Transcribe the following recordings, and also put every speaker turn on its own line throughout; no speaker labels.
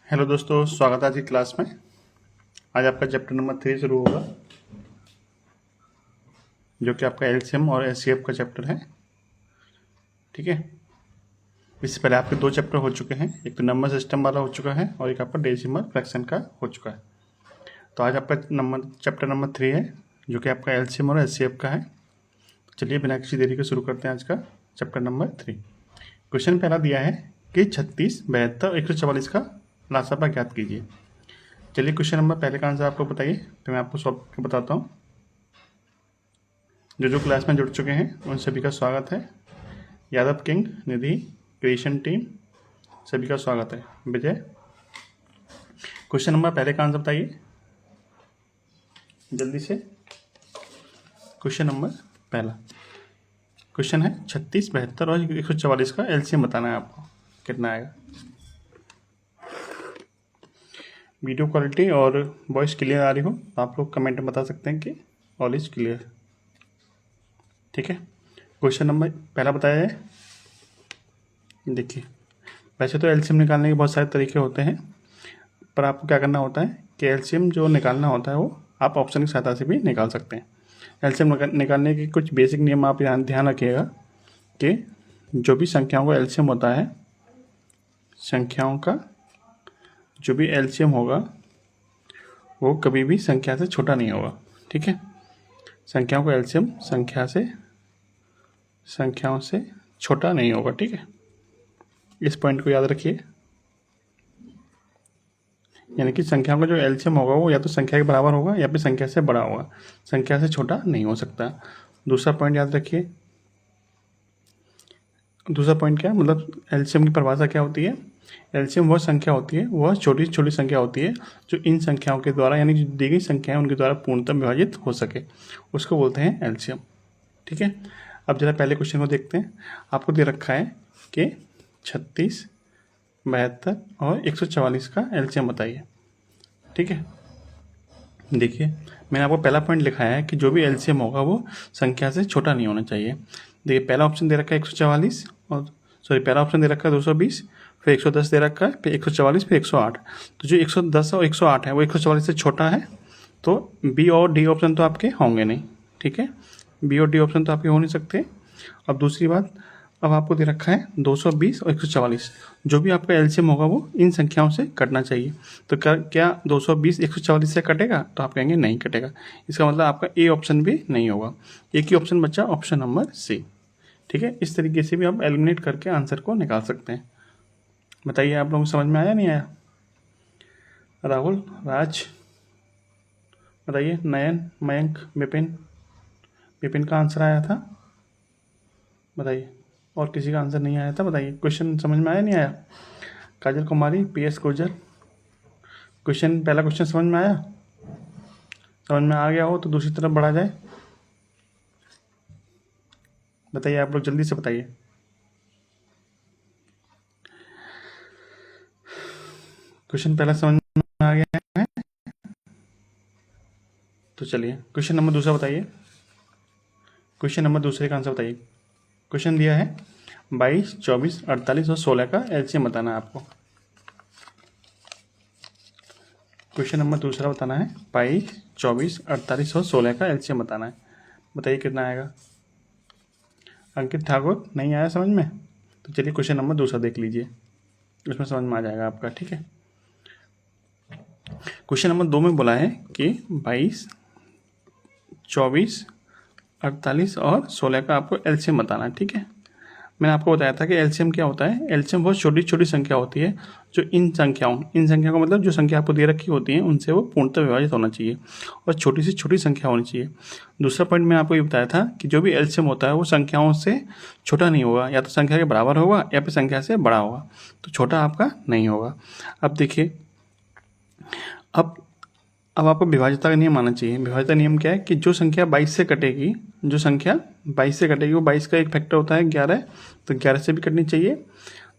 Hello दोस्तों, स्वागत है आज की क्लास में। आज आपका चैप्टर नंबर 3 शुरू होगा, जो कि आपका एलसीएम और एचसीएफ का चैप्टर है। ठीक है, इससे पहले आपके 2 चैप्टर हो चुके हैं, एक तो नंबर सिस्टम वाला हो चुका है और एक आपका डेसिमल फ्रैक्शन का हो चुका है। तो आज आपका चैप्टर नंबर 3 है, जो कि आपका एलसीएम और एचसीएफ का है। चलिए बिना किसी देरी के शुरू करते हैं आज का चैप्टर नंबर 3। क्वेश्चन पहला दिया है कि 36, 72 और 144 का लासापा ज्ञात कीजिए। चलिए क्वेश्चन नंबर पहले का आंसर आपको बताइए, तो मैं आपको सॉल्व करके बताता हूँ। जो क्लास में जुड़ चुके हैं उन सभी का स्वागत है। यादव किंग, निधि, क्रिएशन टीम, सभी का स्वागत है। विजय, क्वेश्चन नंबर पहले का आंसर बताइए जल्दी से। क्वेश्चन नंबर पहला क्वेश्चन है 36, 72 और 144 का एलसीएम बताना है आपको, कितना आएगा। वीडियो क्वालिटी और वॉइस क्लियर आ रही हो तो आप लोग कमेंट में बता सकते हैं कि ऑल इज क्लियर। ठीक है, क्वेश्चन नंबर पहला बताया है। देखिए, वैसे तो एलसीएम निकालने के बहुत सारे तरीके होते हैं, पर आपको क्या करना होता है कि एलसीएम जो निकालना होता है वो आप ऑप्शन की सहायता से भी निकाल सकते हैं। एलसीएम निकालने के कुछ बेसिक नियम आप ध्यान रखिएगा कि जो भी संख्याओं का एलसीएम होता है, संख्याओं का जो भी एलसीएम होगा वो कभी भी संख्या से छोटा नहीं होगा। ठीक है, संख्याओं का एलसीएम संख्याओं से छोटा नहीं होगा। ठीक है, इस पॉइंट को याद रखिए। यानी कि संख्याओं का जो एलसीएम होगा वो या तो संख्या के बराबर होगा या फिर संख्या से बड़ा होगा, संख्या से छोटा नहीं हो सकता। दूसरा पॉइंट याद रखिए। दूसरा पॉइंट क्या है, मतलब एलसीएम की परिभाषा क्या होती है। एलसीएम वह संख्या होती है, वह छोटी छोटी संख्या होती है जो इन संख्याओं के द्वारा, यानी जो दी गई संख्या है उनके द्वारा पूर्णतः विभाजित हो सके, उसको बोलते हैं एलसीएम। ठीक है, अब जरा पहले क्वेश्चन को देखते हैं। आपको दे रखा है कि 36, 72 और 144 का एलसीएम बताइए। ठीक है, देखिए मैंने आपको पहला पॉइंट लिखाया है कि जो भी एलसीएम होगा वो संख्या से छोटा नहीं होना चाहिए। देखिए पहला ऑप्शन दे रखा है 144 और पहला ऑप्शन दे रखा है 220, फिर 110 दे रखा है, फिर 144, फिर 108। तो जो 110 और 108 है वो 144 से छोटा है, तो बी और डी ऑप्शन तो आपके होंगे नहीं। ठीक है, बी और डी ऑप्शन तो आपके हो नहीं सकते। अब दूसरी बात, अब आपको दे रखा है 220 और 144, जो भी आपका एलसीएम होगा वो इन संख्याओं से कटना चाहिए। तो क्या 220 144 से कटेगा, तो आप कहेंगे नहीं कटेगा। इसका मतलब आपका ए ऑप्शन भी नहीं होगा, एक ही ऑप्शन बचा, ऑप्शन नंबर सी। ठीक है, इस तरीके से भी आप एलिमिनेट करके आंसर को निकाल सकते हैं। बताइए आप लोगों को समझ में आया नहीं आया। राहुल, राज बताइए। नयन, मयंक, विपिन का आंसर आया था, बताइए। और किसी का आंसर नहीं आया था, बताइए। क्वेश्चन समझ में आया नहीं आया। काजल कुमारी, PS गुर्जर, पहला क्वेश्चन समझ में आया। समझ में आ गया हो तो दूसरी तरफ बढ़ा जाए। बताइए आप लोग, जल्दी से बताइए। क्वेश्चन पहला समझ में आ गया है तो चलिए क्वेश्चन नंबर दूसरा बताइए। क्वेश्चन नंबर दूसरे का आंसर बताइए। क्वेश्चन दिया है 22, 24, 48 और 16 का एलसीएम बताना है आपको। क्वेश्चन नंबर दूसरा बताना है 22, 24, 48 और 16 का एलसीएम बताना है। बताइए कितना आएगा। अंकित ठाकुर, नहीं आया समझ में, तो चलिए क्वेश्चन नंबर दूसरा देख लीजिए, उसमें समझ में आ जाएगा आपका। ठीक है, क्वेश्चन नंबर 2 में बोला है कि 22, 24, 48 और 16 का आपको एलसीएम बताना है। ठीक है, मैंने आपको बताया था कि एलसीएम क्या होता है। एलसीएम बहुत छोटी छोटी संख्या होती है, जो इन संख्याओं का मतलब जो संख्या आपको दे रखी होती है उनसे वो पूर्णतः विभाजित होना चाहिए और छोटी से छोटी संख्या होनी चाहिए। दूसरा पॉइंट मैं आपको ये बताया था कि जो भी एलसीएम होता है वो संख्याओं से छोटा नहीं होगा, या तो संख्या के बराबर होगा या फिर संख्या से बड़ा होगा, तो छोटा आपका नहीं होगा। अब देखिए, अब आपको विभाज्यता का नियम आना चाहिए। विभाज्यता नियम क्या है कि जो संख्या 22 से कटेगी, वो 22 का एक फैक्टर होता है 11, तो 11 से भी कटनी चाहिए।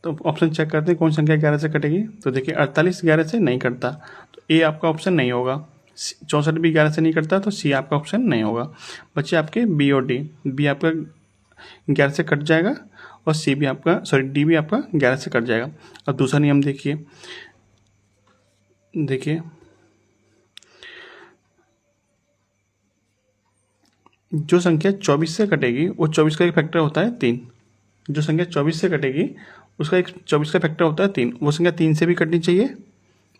तो ऑप्शन चेक करते हैं कौन संख्या 11 से कटेगी। तो देखिए 48 11 से नहीं कटता, तो ए आपका ऑप्शन नहीं होगा। 64 भी 11 से नहीं कटता, तो सी आपका ऑप्शन नहीं होगा। बच्चे आपके बी और डी। बी आपका 11 से कट जाएगा और डी भी आपका 11 से कट जाएगा। अब दूसरा नियम देखिए, देखिए जो संख्या 24 से कटेगी वो 24 का एक फैक्टर होता है 3। जो संख्या 24 से कटेगी उसका एक 24 का फैक्टर होता है 3। वो संख्या 3 से भी कटनी चाहिए,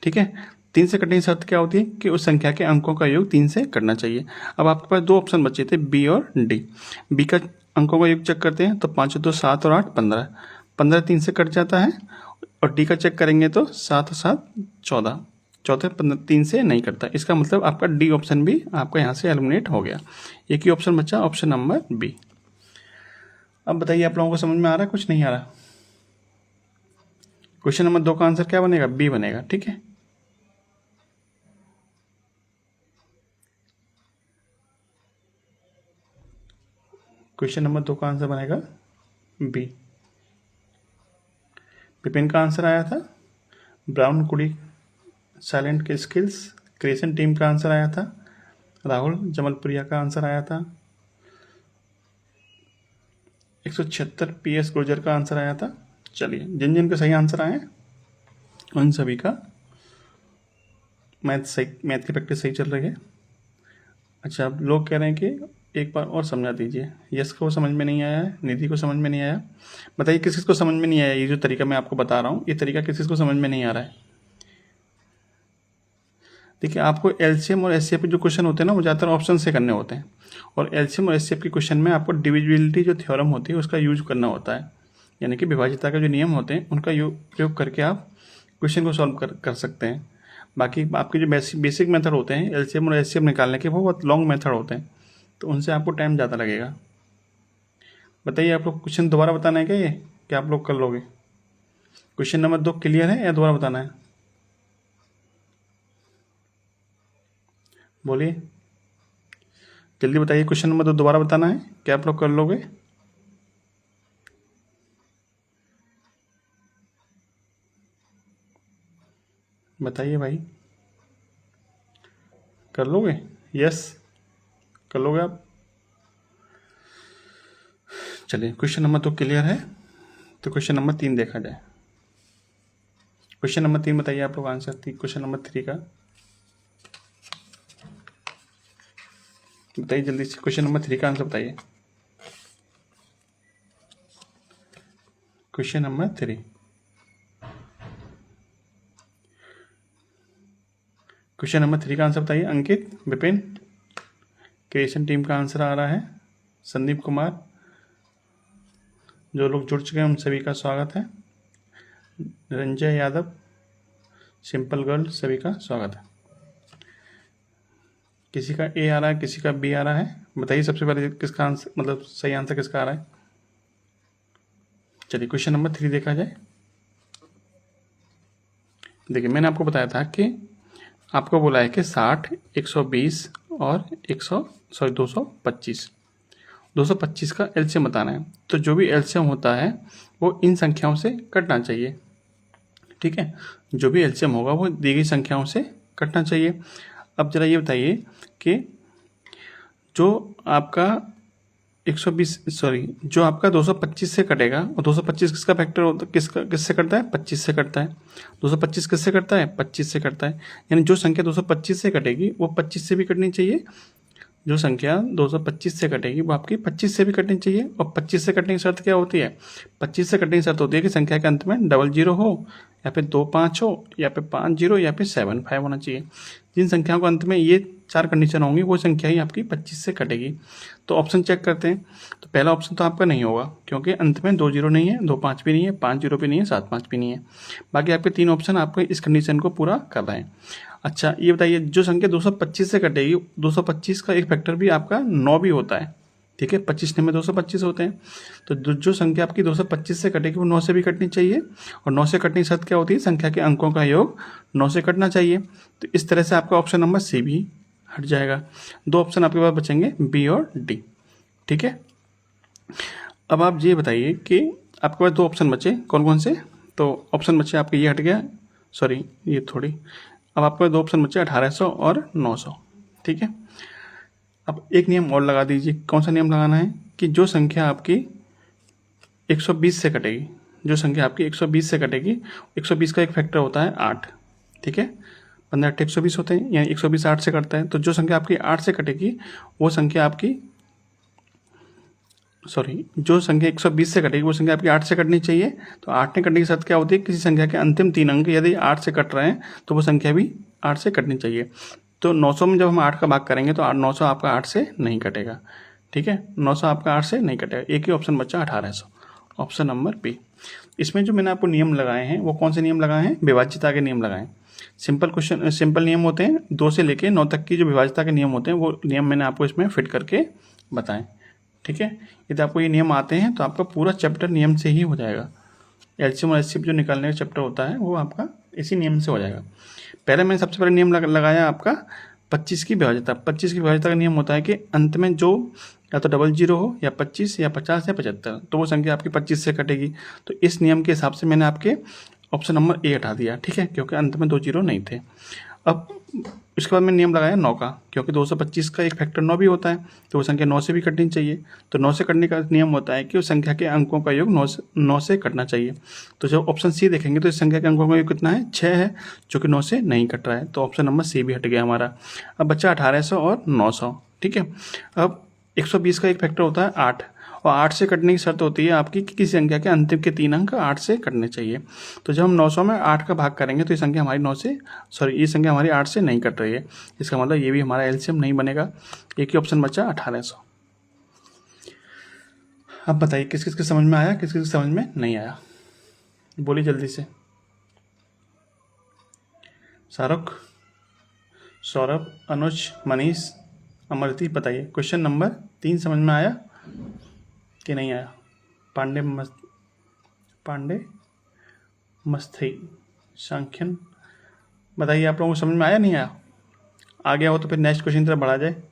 ठीक है। 3 से कटने की शर्त क्या होती है कि उस संख्या के अंकों का योग 3 से कटना चाहिए। अब आपके पास दो ऑप्शन बचे थे, बी और डी। बी का अंकों का योग चेक करते हैं तो 5 2 7 और 8 15, 15 3 से कट जाता है। और डी का चेक करेंगे तो 7 7 14, 14 3 से नहीं कटता। इसका मतलब आपका डी ऑप्शन भी आपका यहाँ से एलिमिनेट हो गया। एक ही ऑप्शन बचा, ऑप्शन नंबर बी। अब बताइए आप लोगों को समझ में आ रहा है, कुछ नहीं आ रहा? क्वेश्चन नंबर 2 का आंसर क्या बनेगा? बी बनेगा, ठीक है। क्वेश्चन नंबर 2 का आंसर बनेगा बी। विपिन का आंसर आया था ब्राउन कुड़ी साइलेंट के स्किल्स क्रिएशन टीम का आंसर आया था। राहुल जमलपुरिया का आंसर आया था 176 PS गुर्जर का आंसर आया था। चलिए जिन जिन के सही आंसर आए उन सभी का मैथ की प्रैक्टिस सही चल रही है। अच्छा, अब लोग कह रहे हैं कि एक बार और समझा दीजिए। यस को समझ में नहीं आया है, निधि को समझ में नहीं आया। बताइए किस किस को समझ में नहीं आया? ये जो तरीका मैं आपको बता रहा हूँ, ये तरीका किस किस को समझ में नहीं आ रहा है? देखिए आपको एलसीएम और एचसीएफ के जो क्वेश्चन होते हैं ना, वो ज़्यादातर ऑप्शन से करने होते हैं। और एलसीएम और एचसीएफ के क्वेश्चन में आपको डिविजिबिलिटी जो थ्योरम होती है उसका यूज करना होता है, यानी कि विभाज्यता के जो नियम होते हैं उनका प्रयोग करके आप क्वेश्चन को सॉल्व कर सकते हैं। बाकी आपके जो बेसिक मेथड होते हैं एलसीएम और एचसीएफ निकालने के, वो बहुत लॉन्ग मेथड होते हैं, तो उनसे आपको टाइम ज़्यादा लगेगा। बताइए आप लोग क्वेश्चन दोबारा बताना है क्या? ये क्या आप लोग कर लोगे? क्वेश्चन नंबर 2 क्लियर है या दोबारा बताना है? बोलिए जल्दी बताइए, क्वेश्चन नंबर 2 दोबारा बताना है क्या आप लोग कर लोगे? बताइए भाई, कर लोगे? यस कर लोगे आप? चलिए क्वेश्चन नंबर 2 क्लियर है, तो क्वेश्चन नंबर 3 देखा जाए। क्वेश्चन नंबर 3 बताइए आप लोग आंसर क्वेश्चन नंबर 3 का बताइए जल्दी से। क्वेश्चन नंबर 3 का आंसर बताइए। क्वेश्चन नंबर 3, क्वेश्चन नंबर 3 का आंसर बताइए। अंकित, विपिन, क्रिएशन टीम का आंसर आ रहा है संदीप कुमार। जो लोग जुड़ चुके हैं उन सभी का स्वागत है। रंजय यादव, सिंपल गर्ल, सभी का स्वागत है। किसी का ए आ रहा है, किसी का बी आ रहा है। बताइए सबसे पहले किसका आंसर, मतलब सही आंसर किसका आ रहा है? चलिए क्वेश्चन नंबर 3 देखा जाए। देखिए मैंने आपको बताया था कि आपको बोला है कि 60, 120 और 225 225 का एलसीएम बताना है। तो जो भी एलसीएम होता है वो इन संख्याओं से कटना चाहिए, ठीक है। जो भी एलसीएम होगा वो दी गई संख्याओं से कटना चाहिए। अब जरा ये बताइए कि जो आपका 225 से कटेगा, और 225 किसका फैक्टर होता है? किससे कटता है? 25 से कटता है। 225 किससे कटता है? 25 से कटता है। यानी जो संख्या 225 से कटेगी वो 25 से भी कटनी चाहिए। जो संख्या 225 से कटेगी वो आपकी 25 से भी कटनी चाहिए। और 25 से कटने की शर्त क्या होती है? 25 से कटने की शर्त होती है कि संख्या के अंत में डबल जीरो हो, या फिर 2 5 हो, या फिर 5 0, या फिर 7 5 होना चाहिए। जिन संख्याओं के अंत में ये 4 कंडीशन होंगी वो संख्या ही आपकी 25 से कटेगी। तो ऑप्शन चेक करते हैं। तो पहला ऑप्शन तो आपका नहीं होगा, क्योंकि अंत में 2 0 नहीं है, 2 5 भी नहीं है, 5 0 भी नहीं है, 7 5 भी नहीं है। बाकी आपके 3 ऑप्शन आपके इस कंडीशन को पूरा कर रहे हैं। अच्छा ये बताइए, जो संख्या 225 से कटेगी, 225 का एक फैक्टर भी आपका 9 भी होता है, ठीक है। 25 में 225 होते हैं। तो जो संख्या आपकी 225 से कटेगी वो 9 से भी कटनी चाहिए। और 9 से कटने की शर्त क्या होती है? संख्या के अंकों का योग 9 से कटना चाहिए। तो इस तरह से आपका ऑप्शन नंबर सी भी हट जाएगा। 2 ऑप्शन आपके पास बचेंगे, बी और डी, ठीक है। अब आप ये बताइए कि आपके पास 2 ऑप्शन बचे, कौन कौन से? तो ऑप्शन बचे आपके, ये हट गया, सॉरी ये थोड़ी। अब आपके पास 2 ऑप्शन बचे 1800 और 900, ठीक है। अब एक नियम और लगा दीजिए। कौन सा नियम लगाना है? कि जो संख्या आपकी 120 से कटेगी, जो संख्या आपकी 120 से कटेगी, 120 का एक फैक्टर होता है 8, ठीक है। 15 8 120 होते हैं, यानी 120 8 से कटता है। तो जो संख्या आपकी 8 से कटेगी वो संख्या आपकी, सॉरी, जो संख्या 120 से कटेगी वो संख्या आपकी 8 से कटनी चाहिए। तो 8 में कटने की शर्त क्या होती है, किसी संख्या के अंतिम 3 अंक यदि 8 से कट रहे हैं तो वो संख्या भी 8 से कटनी चाहिए। तो 900 में जब हम 8 का भाग करेंगे तो 900 आपका 8 से नहीं कटेगा। ठीक है, 900 आपका 8 से नहीं कटेगा। एक ही ऑप्शन बचा 1800, ऑप्शन नंबर बी। इसमें जो मैंने आपको नियम लगाए हैं वो कौन से नियम लगाए हैं, विभाज्यता के नियम लगाए हैं। सिंपल क्वेश्चन, सिंपल नियम होते हैं, 2 से लेके 9 तक की जो विभाज्यता के नियम होते हैं वो नियम मैंने आपको इसमें फिट करके बताएं। ठीक है, यदि आपको ये नियम आते हैं तो आपका पूरा चैप्टर नियम से ही हो जाएगा। एलसीएम और एचसीएफ जो निकालने का चैप्टर होता है वो आपका इसी नियम से हो जाएगा। पहले मैंने सबसे पहले नियम लगाया आपका 25 की विभाज्यता। 25 की विभाज्यता का नियम होता है कि अंत में जो या तो डबल जीरो हो या 25 या 50 या 75, तो वो संख्या आपकी 25 से कटेगी। तो इस नियम के हिसाब से मैंने आपके ऑप्शन नंबर ए हटा दिया। ठीक है, क्योंकि अंत में 2 जीरो नहीं थे। अब इसके बाद मैंने नियम लगाया 9 का, क्योंकि 225 का एक फैक्टर 9 भी होता है, तो वो संख्या 9 से भी कटनी चाहिए। तो 9 से कटने का नियम होता है कि उस संख्या के अंकों का योग 9 से कटना चाहिए। तो जब ऑप्शन सी देखेंगे तो इस संख्या के अंकों का योग कितना है, 6 है, जो कि 9 से नहीं कट रहा है। तो ऑप्शन नंबर सी भी हट गया हमारा। अब बच्चा 1800 और 900। ठीक है, अब 120 का एक फैक्टर होता है 8, और 8 से कटने की शर्त होती है आपकी कि किसी संख्या के अंतिम के 3 अंक 8 से कटने चाहिए। तो जब हम 900 में 8 का भाग करेंगे तो ये संख्या हमारी 9 से, सॉरी, ये संख्या हमारी 8 से नहीं कट रही है। इसका मतलब ये भी हमारा एलसीएम नहीं बनेगा। एक ही ऑप्शन बचा 1800। अब बताइए किस किस के समझ में आया, किस किस के समझ में नहीं आया, बोलिए जल्दी से। शाहरुख, सौरभ, अनुज, मनीष, अमरदीप, बताइए क्वेश्चन नंबर 3 समझ में आया कि नहीं आया। पांडे मस्थई सांख्यन, बताइए आप लोगों को समझ में आया नहीं आया। आ गया हो तो फिर नेक्स्ट क्वेश्चन तरफ बढ़ा जाए।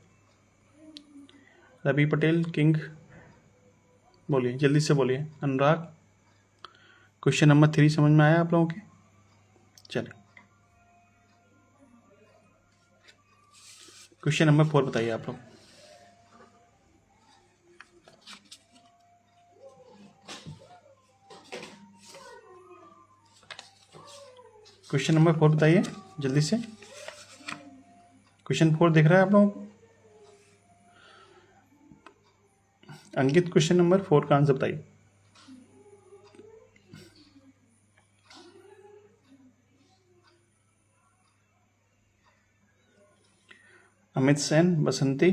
रवि पटेल किंग, बोलिए जल्दी से बोलिए। अनुराग, क्वेश्चन नंबर 3 समझ में आया आप लोगों के। चलिए क्वेश्चन नंबर 4 बताइए आप लोग। क्वेश्चन नंबर 4 बताइए जल्दी से। क्वेश्चन 4 दिख रहा है आप लोगों को। अंकित, क्वेश्चन नंबर 4 का आंसर बताइए। अमित सेन, बसंती,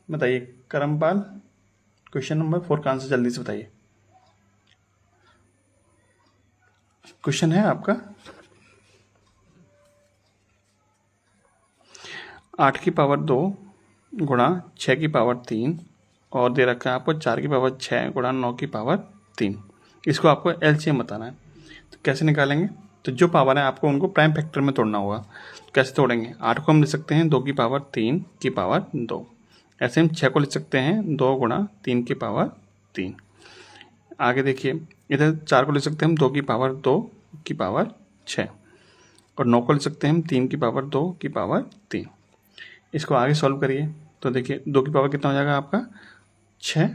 बताइए। करमपाल, क्वेश्चन नंबर 4 का आंसर जल्दी से बताइए। क्वेश्चन है आपका 8 की पावर 2 गुणा 6 की पावर 3, और दे रखा है आपको 4 की पावर 6 गुणा 9 की पावर 3। इसको आपको एलसीएम बताना है। तो कैसे निकालेंगे, तो जो पावर है आपको उनको प्राइम फैक्टर में तोड़ना होगा। तो कैसे तोड़ेंगे, 8 को हम लिख सकते हैं 2 की पावर 3 की पावर 2। ऐसे हम 6 को लिख सकते हैं 2 गुणा 3 की पावर 3। आगे देखिए, इधर 4 को लिख सकते हैं हम 2 की पावर 2 की पावर 6, और 9 को लिख सकते हैं हम 3 की पावर 2 की पावर 3। इसको आगे सॉल्व करिए तो देखिए 2 की पावर कितना हो जाएगा आपका 6,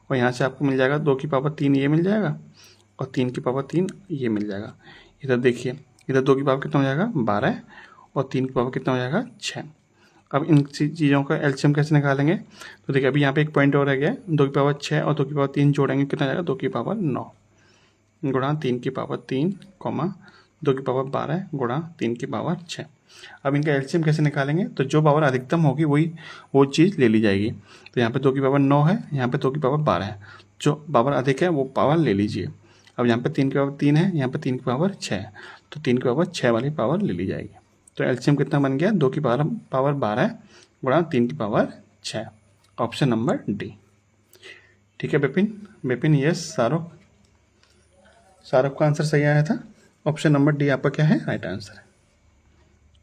और यहाँ से आपको मिल जाएगा 2 की पावर 3 ये मिल जाएगा, और 3 की पावर 3 ये मिल जाएगा। इधर देखिए, इधर 2 की पावर कितना हो जाएगा 12, और 3 की पावर कितना हो जाएगा 6। अब इन चीज़ों का एलसीएम कैसे निकालेंगे, तो देखिए अभी यहाँ पे एक पॉइंट और रह गया, 2 की पावर 6 और 2 की पावर 3 जोड़ेंगे कितना जाएगा 2 की पावर 9 गुणा 3 की पावर 3, 2 की पावर 12 गुणा 3 की पावर 6। अब इनका एलसीएम कैसे निकालेंगे, तो जो पावर अधिकतम होगी वही वो चीज़ ले ली जाएगी। तो यहाँ पे 2 की पावर 9 है, यहाँ पे 2 की पावर 12 है, जो पावर अधिक है वो पावर ले लीजिए। अब यहाँ पे 3 की पावर 3 है, यहाँ पे 3 की पावर 6 है, तो 3 की पावर 6 वाली पावर ले ली जाएगी। तो एलसीएम कितना बन गया 2 की पावर 12 गुणा 3 की पावर 6, ऑप्शन नंबर डी। ठीक है विपिन यस। शाहरुख का आंसर सही आया था। ऑप्शन नंबर डी आपका क्या है, राइट आंसर है।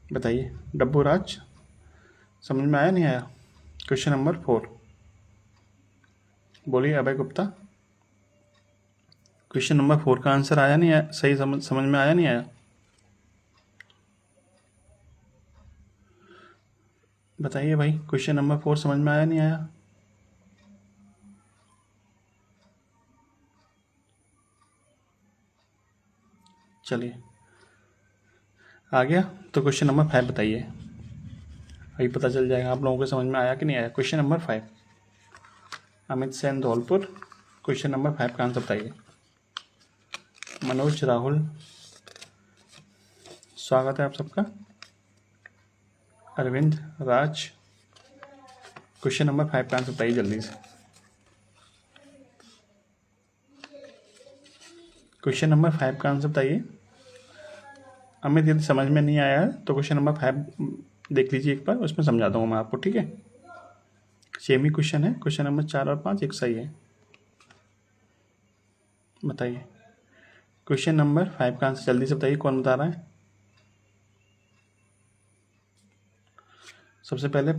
बताइए डब्बू राज, समझ में आया नहीं आया। क्वेश्चन नंबर 4 बोलिए। अभय गुप्ता, क्वेश्चन नंबर 4 का आंसर आया नहीं आया, सही समझ में आया नहीं आया। बताइए भाई, क्वेश्चन नंबर 4 समझ में आया नहीं आया। चलिए आ गया? तो क्वेश्चन नंबर 5 बताइए। अभी पता चल जाएगा आप लोगों को समझ में आया कि नहीं आया। Question number 5, Amit Sen Dholpur. Question number 5 का आंसर बताइए। मनोज राहुल, स्वागत है आप सबका। अरविंद राज, क्वेश्चन नंबर 5 का आंसर बताइए जल्दी से। क्वेश्चन नंबर 5 का आंसर बताइए। अमित, यदि समझ में नहीं आया है तो क्वेश्चन नंबर 5 देख लीजिए एक बार, उसमें समझा दूंगा मैं आपको, ठीक है। सेम ही क्वेश्चन है। क्वेश्चन नंबर 4 और 5 एक सही है। बताइए क्वेश्चन नंबर 5 का आंसर जल्दी से बताइए, कौन बता रहा है। सबसे पहले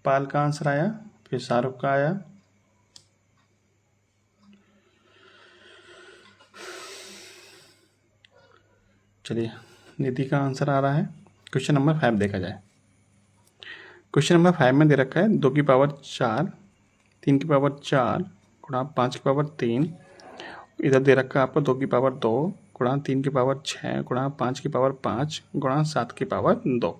पाल का आंसर आया, फिर शाहरुख का आया, चलिए निधि का आंसर आ रहा है। क्वेश्चन नंबर 5 देखा जाए। क्वेश्चन नंबर 5 में दे रखा है 2 की पावर 4, 3 की पावर 4 गुणा 5 की पावर 3। इधर दे रखा है आपको 2 की पावर 2 गुणा 3 की पावर 6 गुणा 5 की पावर 5 गुणा 7 की पावर 2।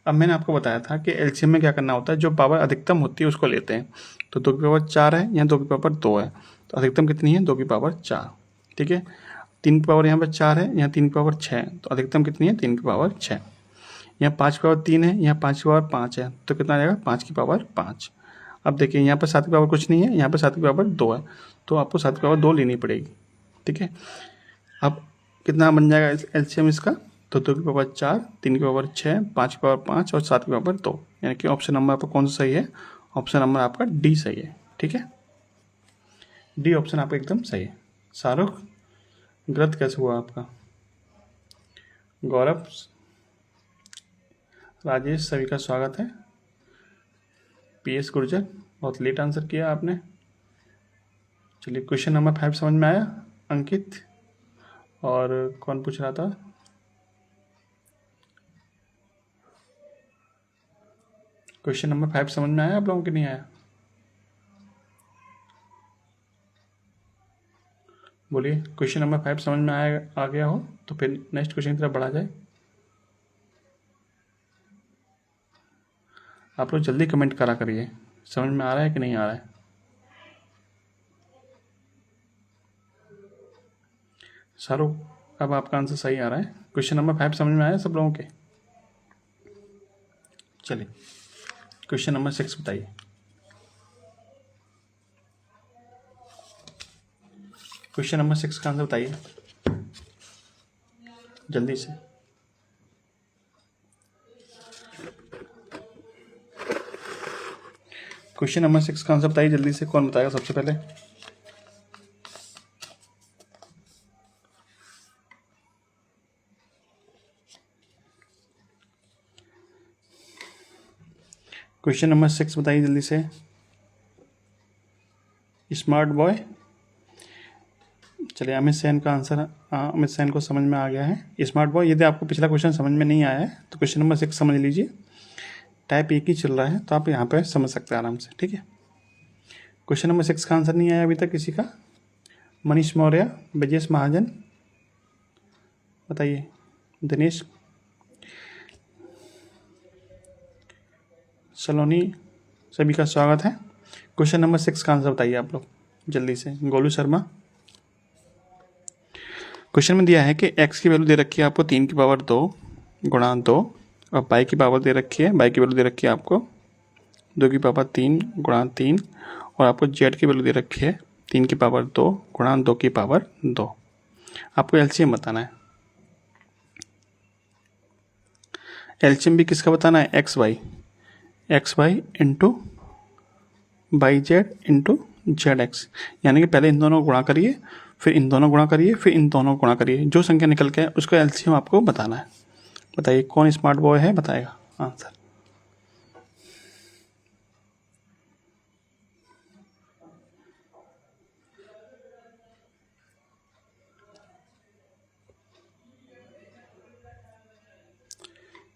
अब मैंने आपको बताया था कि एलसीएम में क्या करना होता है, जो पावर अधिकतम होती है उसको लेते हैं। तो 2 की पावर 4 है, यहाँ 2 की पावर 2 है, तो अधिकतम कितनी है, 2 की पावर 4। ठीक है, 3 की पावर यहाँ पर 4 है, यहाँ 3 की पावर 6 है, तो अधिकतम कितनी है, 3 की पावर 6। यहाँ 5 की पावर 3 है, यहाँ 5 की पावर 5 है, तो कितना आ जाएगा, 5 की पावर 5। अब देखिए यहाँ पर 7 की पावर कुछ नहीं है, यहाँ पर 7 की पावर 2 है, तो आपको 7 की पावर 2 लेनी पड़ेगी। ठीक है, अब कितना बन जाएगा एलसीएम इसका, तो 2 की पावर 4, 3 की पावर 6, 5 की पावर 5 और 7 की पावर 2। यानी कि ऑप्शन नंबर आपका कौन सा सही है, ऑप्शन नंबर आपका डी सही है। ठीक है, डी ऑप्शन आपका एकदम सही है। शाहरुख, गलत कैसे हुआ आपका। गौरव, राजेश, सभी का स्वागत है। पीएस गुर्जर, बहुत लेट आंसर किया आपने। चलिए क्वेश्चन नंबर 5 समझ में आया। अंकित, और कौन पूछ रहा था, क्वेश्चन नंबर 5 समझ में आया आप लोगों को, नहीं आया, बोलिए। क्वेश्चन नंबर 5 समझ में आया, आ गया हो तो फिर नेक्स्ट क्वेश्चन की तरफ बढ़ा जाए। आप लोग जल्दी कमेंट करा करिए, समझ में आ रहा है कि नहीं आ रहा है। शाहरुख, अब आपका आंसर सही आ रहा है। क्वेश्चन नंबर 5 समझ में आया सब लोगों के। चलिए क्वेश्चन नंबर 6 बताइए। क्वेश्चन नंबर 6 का आंसर बताइए जल्दी से। क्वेश्चन नंबर 6 का आंसर बताइए जल्दी से, कौन बताएगा सबसे पहले। क्वेश्चन नंबर 6 बताइए जल्दी से। स्मार्ट बॉय, चलिए अमित सेन का आंसर, अमित सेन को समझ में आ गया है। स्मार्ट बॉय, यदि आपको पिछला क्वेश्चन समझ में नहीं आया है तो क्वेश्चन नंबर 6 समझ लीजिए। टाइप एक ही चल रहा है तो आप यहाँ पे समझ सकते हैं आराम से। ठीक है, क्वेश्चन नंबर 6 का आंसर नहीं आया अभी तक किसी का। मनीष मौर्य, ब्रजेश महाजन, बताइए। दिनेश सलोनी, सभी का स्वागत है। क्वेश्चन नंबर 6 का आंसर बताइए आप लोग जल्दी से। गोलू शर्मा, क्वेश्चन में दिया है कि x की वैल्यू दे रखी है आपको 3 की पावर 2 गुणा 2, और y की पावर दे रखी है, y की वैल्यू दे रखी है आपको 2 की पावर 3 गुणा 3, और आपको z की वैल्यू दे रखी है 3 की पावर 2 गुणा 2 की पावर 2। आपको एलसीएम बताना है। एलसीएम भी किसका बताना है, X Y into by Z into Z X. यानी कि पहले इन दोनों को गुणा करिए, फिर इन दोनों गुणा करिए, फिर इन दोनों को गुणा करिए, जो संख्या निकल के है उसका एलसीएम आपको बताना है। बताइए कौन स्मार्ट बॉय है, बताएगा आंसर।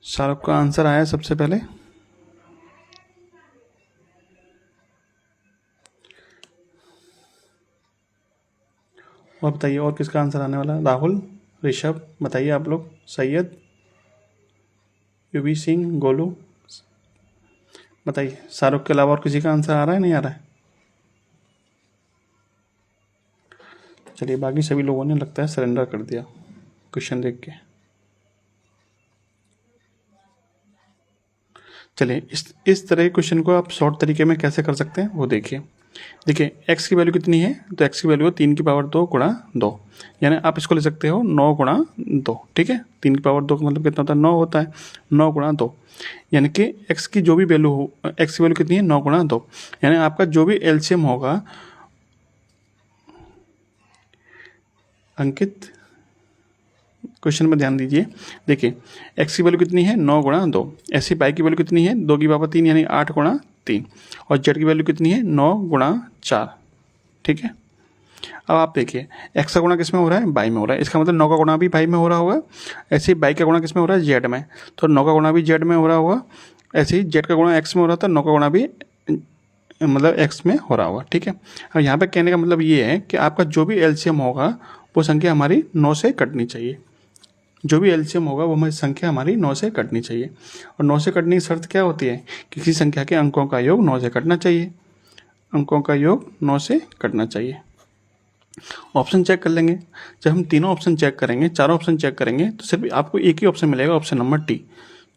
शाहरुख का आंसर आया सबसे पहले। और बताइए और किसका आंसर आने वाला है। राहुल, ऋषभ, बताइए आप लोग। सैयद, यूवी सिंह, गोलू, बताइए। शाहरुख के अलावा और किसी का आंसर आ रहा है, नहीं आ रहा है? चलिए, बाकी सभी लोगों ने लगता है सरेंडर कर दिया क्वेश्चन देख के। चलिए, इस तरह के क्वेश्चन को आप शॉर्ट तरीके में कैसे कर सकते हैं वो देखिए। देखिए, x की वैल्यू कितनी है, तो x की वैल्यू है 3 की पावर 2 गुणा 2, यानी आप इसको ले सकते हो 9 गुणा 2। ठीक है, 3 की पावर 2 का मतलब कितना होता है, 9 होता है। 9 गुणा 2, यानी कि x की जो भी वैल्यू हो, x की वैल्यू कितनी है, 9 गुणा 2, यानी आपका जो भी एलसीएम होगा, अंकित क्वेश्चन में ध्यान दीजिए। देखिए, x की वैल्यू कितनी है, 9 गुणा 2, ऐसी पाई की वैल्यू कितनी है, 2 की पावर 3 यानी 8 गुणा 3, और z की वैल्यू कितनी है, 9 गुणा 4। ठीक है, अब आप देखिए x का गुणा किस में हो रहा है, बाई में हो रहा है, इसका मतलब 9 का गुणा भी बाई में हो रहा होगा। ऐसे ही बाई का गुणा किस में हो रहा है, z में, तो 9 का गुणा भी z में हो रहा होगा। ऐसे ही z का गुणा x में हो रहा था, 9 का गुणा भी मतलब x में हो रहा होगा। ठीक है, अब यहाँ पे कहने का मतलब ये है कि आपका जो भी एलसीएम होगा वो संख्या हमारी 9 से कटनी चाहिए। जो भी एलसीएम होगा वो हमारी संख्या हमारी 9 से कटनी चाहिए। और 9 से कटने की शर्त क्या होती है, किसी संख्या के अंकों का योग 9 से कटना चाहिए। अंकों का योग 9 से कटना चाहिए। ऑप्शन चेक कर लेंगे। जब हम तीनों ऑप्शन चेक करेंगे, चारों ऑप्शन चेक करेंगे, तो सिर्फ आपको एक ही ऑप्शन मिलेगा, ऑप्शन नंबर डी,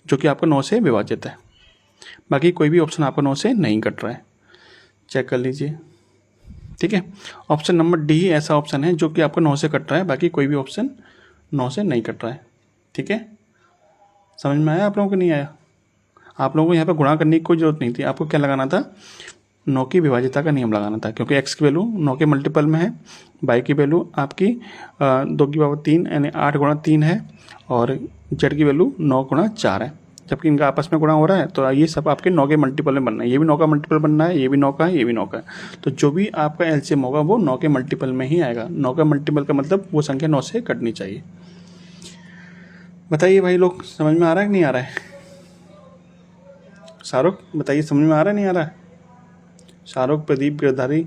जो कि आपका 9 से विभाजित है। बाकी कोई भी ऑप्शन आपका 9 से नहीं कट रहा है, चेक कर लीजिए। ठीक है, ऑप्शन नंबर डी ही ऐसा ऑप्शन है जो कि आपका 9 से कट रहा है, बाकी कोई भी ऑप्शन 9 से नहीं कट रहा है। ठीक है, समझ में आया आप लोगों को, नहीं आया? आप लोगों को यहाँ पे गुणा करने की कोई जरूरत नहीं थी, आपको क्या लगाना था, 9 की विभाज्यता का नियम लगाना था, क्योंकि x की वैल्यू 9 के मल्टीपल में है, y की वैल्यू आपकी 2 की पावर 3 यानी 8 गुणा 3 है, और z की वैल्यू 9 गुणा 4 है। जबकि इनका आपस में गुणा हो रहा है, तो ये सब आपके 9 के मल्टीपल में बनना है। ये भी 9 का मल्टीपल बनना है, ये भी 9 का है, ये भी 9 का है। तो जो भी आपका एलसीएम होगा वो 9 के मल्टीपल में ही आएगा। 9 का मल्टीपल का मतलब वो संख्या 9 से कटनी चाहिए। बताइए भाई लोग, समझ में आ रहा है कि नहीं आ रहा है? शाहरुख बताइए, समझ में आ रहा है नहीं आ रहा है? शाहरुख, प्रदीप, गिरधारी,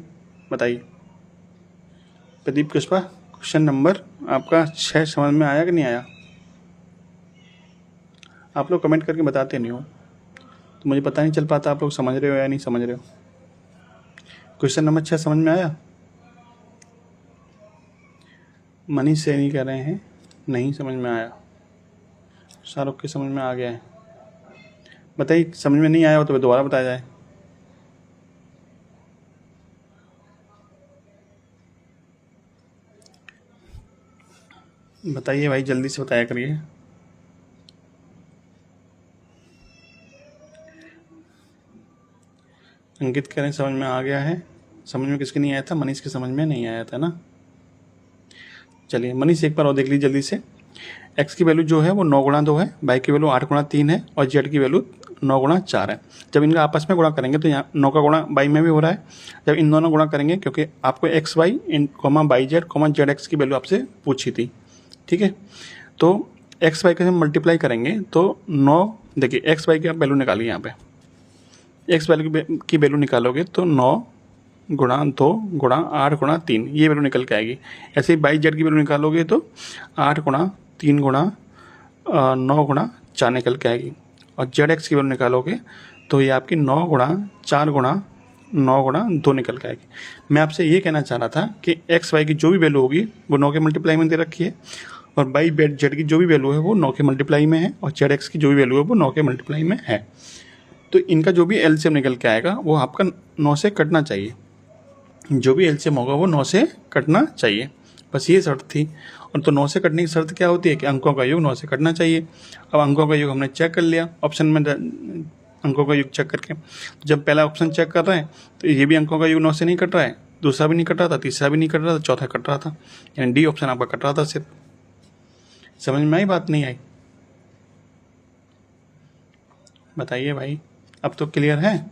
बताइए। प्रदीप पुष्पा, क्वेश्चन नंबर आपका 6 समझ में आया कि नहीं आया? आप लोग कमेंट करके बताते नहीं हो, तो मुझे पता नहीं चल पाता आप लोग समझ रहे हो या नहीं समझ रहे हो। क्वेश्चन नंबर 6 समझ में आया? मनीष से नहीं कह रहे हैं नहीं समझ में आया, शाहरुख के समझ में आ गया है। बताइए, समझ में नहीं आया हो तो दोबारा बताया जाए। बताइए भाई, जल्दी से बताया करिए। अंकित कह रहे हैं समझ में आ गया है। समझ में किसके नहीं आया था, मनीष के समझ में नहीं आया था ना। चलिए मनीष, एक बार और देख लीजिए जल्दी से। x की वैल्यू जो है वो 9 गुणा 2 है, y की वैल्यू 8 गुणा 3 है, और z की वैल्यू 9 गुणा 4 है। जब इनका आपस में गुणा करेंगे तो यहाँ 9 का गुणा y में भी हो रहा है। जब इन दोनों गुणा करेंगे, क्योंकि आपको एक्स वाई इन comma by Z comma Z X की वैल्यू आपसे पूछी थी। ठीक है, तो एक्स वाई का हम मल्टीप्लाई करेंगे तो 9, देखिए एक्स वाई की आप वैल्यू निकालिए। यहाँ पे एक्स वैल्यू की वैल्यू निकालोगे तो 9 गुणा 2 गुणा 8 गुणा 3 ये वैल्यू निकल के आएगी। ऐसे ही बाई जेड की वैल्यू निकालोगे तो 8 गुणा 3 गुणा 9 गुणा 4 निकल के आएगी। और जेड एक्स की वैल्यू निकालोगे तो ये आपकी 9 गुणा 4 गुणा 9 गुणा 2 निकल के आएगी। मैं आपसे ये कहना चाह रहा था कि एक्स वाई की जो भी वैल्यू होगी वो 9 के मल्टीप्लाई में दे रखी है, और बाई जेड की जो भी वैल्यू है वो 9 के मल्टीप्लाई में है, और जेड एक्स की जो भी वैल्यू है वो 9 के मल्टीप्लाई में है। तो इनका जो भी एलसीएम निकल के आएगा वो आपका 9 से कटना चाहिए। जो भी एलसीएम होगा वो 9 से कटना चाहिए, बस ये शर्त थी। और तो 9 से कटने की शर्त क्या होती है कि अंकों का योग 9 से कटना चाहिए। अब अंकों का योग हमने चेक कर लिया ऑप्शन में, अंकों का योग चेक करके। जब पहला ऑप्शन चेक कर रहे हैं तो ये भी अंकों का योग 9 से नहीं कट रहा है, दूसरा भी नहीं कट रहा था, तीसरा भी नहीं कट रहा था, चौथा कट रहा था, यानी डी ऑप्शन आपका कट रहा था सिर्फ। समझ में आई बात, नहीं आई? बताइए भाई, अब तो क्लियर है?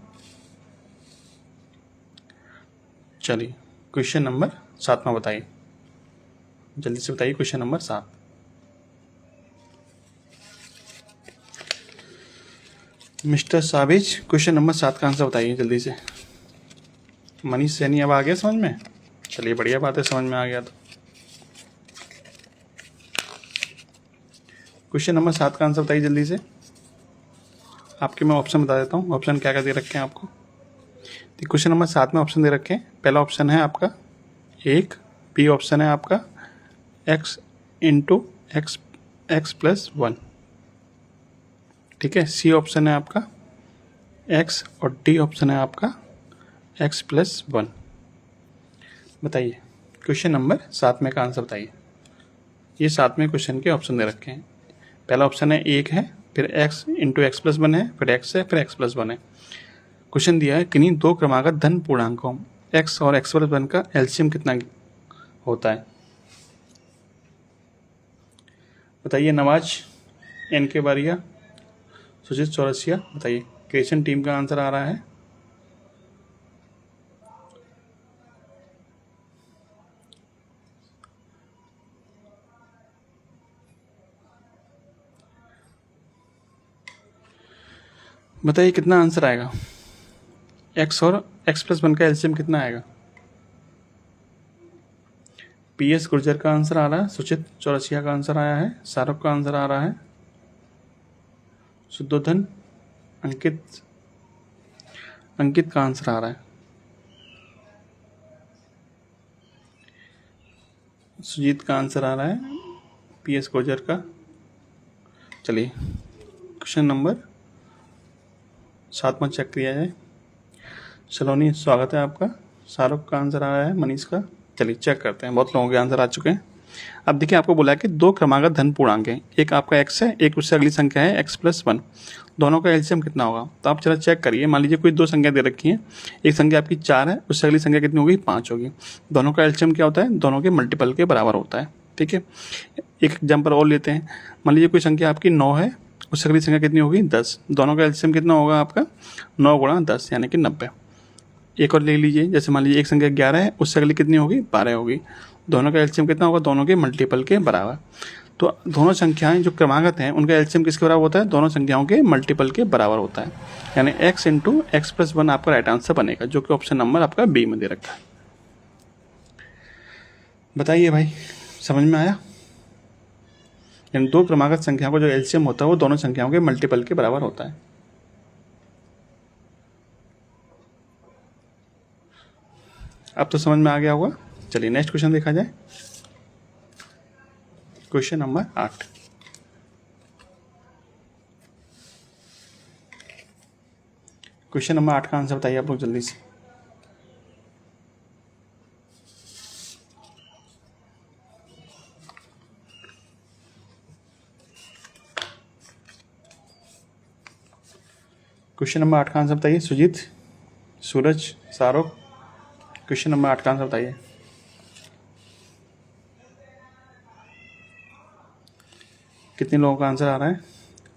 चलिए क्वेश्चन नंबर 7 में बताइए, जल्दी से बताइए। क्वेश्चन नंबर 7, मिस्टर साबिज, क्वेश्चन नंबर 7 का आंसर बताइए जल्दी से। मनीष सैनी, अब आ गया समझ में? चलिए बढ़िया बात है, समझ में आ गया तो। क्वेश्चन नंबर 7 का आंसर बताइए जल्दी से। आपके मैं ऑप्शन बता देता हूँ। ऑप्शन क्या क्या दे रखे हैं आपको। क्वेश्चन नंबर 7 में ऑप्शन दे रखे हैं। पहला ऑप्शन है आपका 1, बी ऑप्शन है आपका x इंटू एक्स प्लस 1, ठीक है। सी ऑप्शन है आपका x और डी ऑप्शन है आपका x प्लस 1। बताइए क्वेश्चन नंबर 7 में का आंसर बताइए। ये 7वें क्वेश्चन के ऑप्शन दे रखे हैं। पहला ऑप्शन है 1 है, फिर x इंटू एक्स प्लस 1 है, फिर x है, फिर x प्लस 1 है। क्वेश्चन दिया है किन्हीं दो क्रमागत धन पूर्णांकों x और x प्लस 1 का एलसीएम कितना होता है। बताइए नवाज एन के बारिया, सुजीत चौरसिया। बताइए क्रिएशन टीम का आंसर आ रहा है। बताइए कितना आंसर आएगा। x और x प्लस 1 का एलसीएम कितना आएगा। PS गुर्जर का आंसर आ रहा है, सुचित चौरसिया का आंसर आया है, शाहरुख का आंसर आ रहा है, शुद्धोधन अंकित का आंसर आ रहा है, सुजीत का आंसर आ रहा है, PS गुर्जर का। चलिए क्वेश्चन नंबर 7 चेक किया जाए। सलोनी स्वागत है आपका। शाहरुख का आंसर आ रहा है, मनीष का। चलिए चेक करते हैं, बहुत लोगों के आंसर आ चुके हैं। अब देखिए आपको बोला है कि दो क्रमागत धन पूर्णांक हैं, एक आपका x है, एक उससे अगली संख्या है x प्लस 1। दोनों का एलसीएम कितना होगा। तो आप चलो चेक करिए। मान लीजिए कोई दो संख्या दे रखी है, एक संख्या आपकी 4 है, उससे अगली संख्या कितनी होगी 5 होगी। दोनों का एलसीएम क्या होता है, दोनों के मल्टीपल के बराबर होता है, ठीक है। एक एग्जाम्पल और लेते हैं। मान लीजिए कोई संख्या आपकी 9 है, उससे अगली संख्या कितनी होगी 10। दोनों का एलसीएम कितना होगा आपका 9 गुणा 10 यानी कि 90। एक और ले लीजिए, जैसे मान लीजिए एक संख्या 11 है, उससे अगली कितनी होगी 12 होगी। दोनों का एलसीएम कितना होगा, दोनों के मल्टीपल के बराबर। तो दोनों संख्याएं जो क्रमागत हैं उनका एलसीएम किसके बराबर होता है, दोनों संख्याओं के मल्टीपल के बराबर होता है, यानी x इंटू एक्स प्लस 1 आपका राइट आंसर बनेगा, जो कि ऑप्शन नंबर आपका बी में दे रखा है। बताइए भाई समझ में आया। यानी दो क्रमागत संख्याओं का जो एलसीएम होता है वो दोनों संख्याओं के मल्टीपल के बराबर होता है। अब तो समझ में आ गया होगा। चलिए नेक्स्ट क्वेश्चन देखा जाए। Question number 8। क्वेश्चन नंबर 8 का आंसर बताइए आप लोग जल्दी से। क्वेश्चन नंबर 8 का आंसर बताइए। सुजीत, सूरज, शाहरुख। क्वेश्चन नंबर 8 का आंसर बताइए। कितने लोगों का आंसर आ रहा है।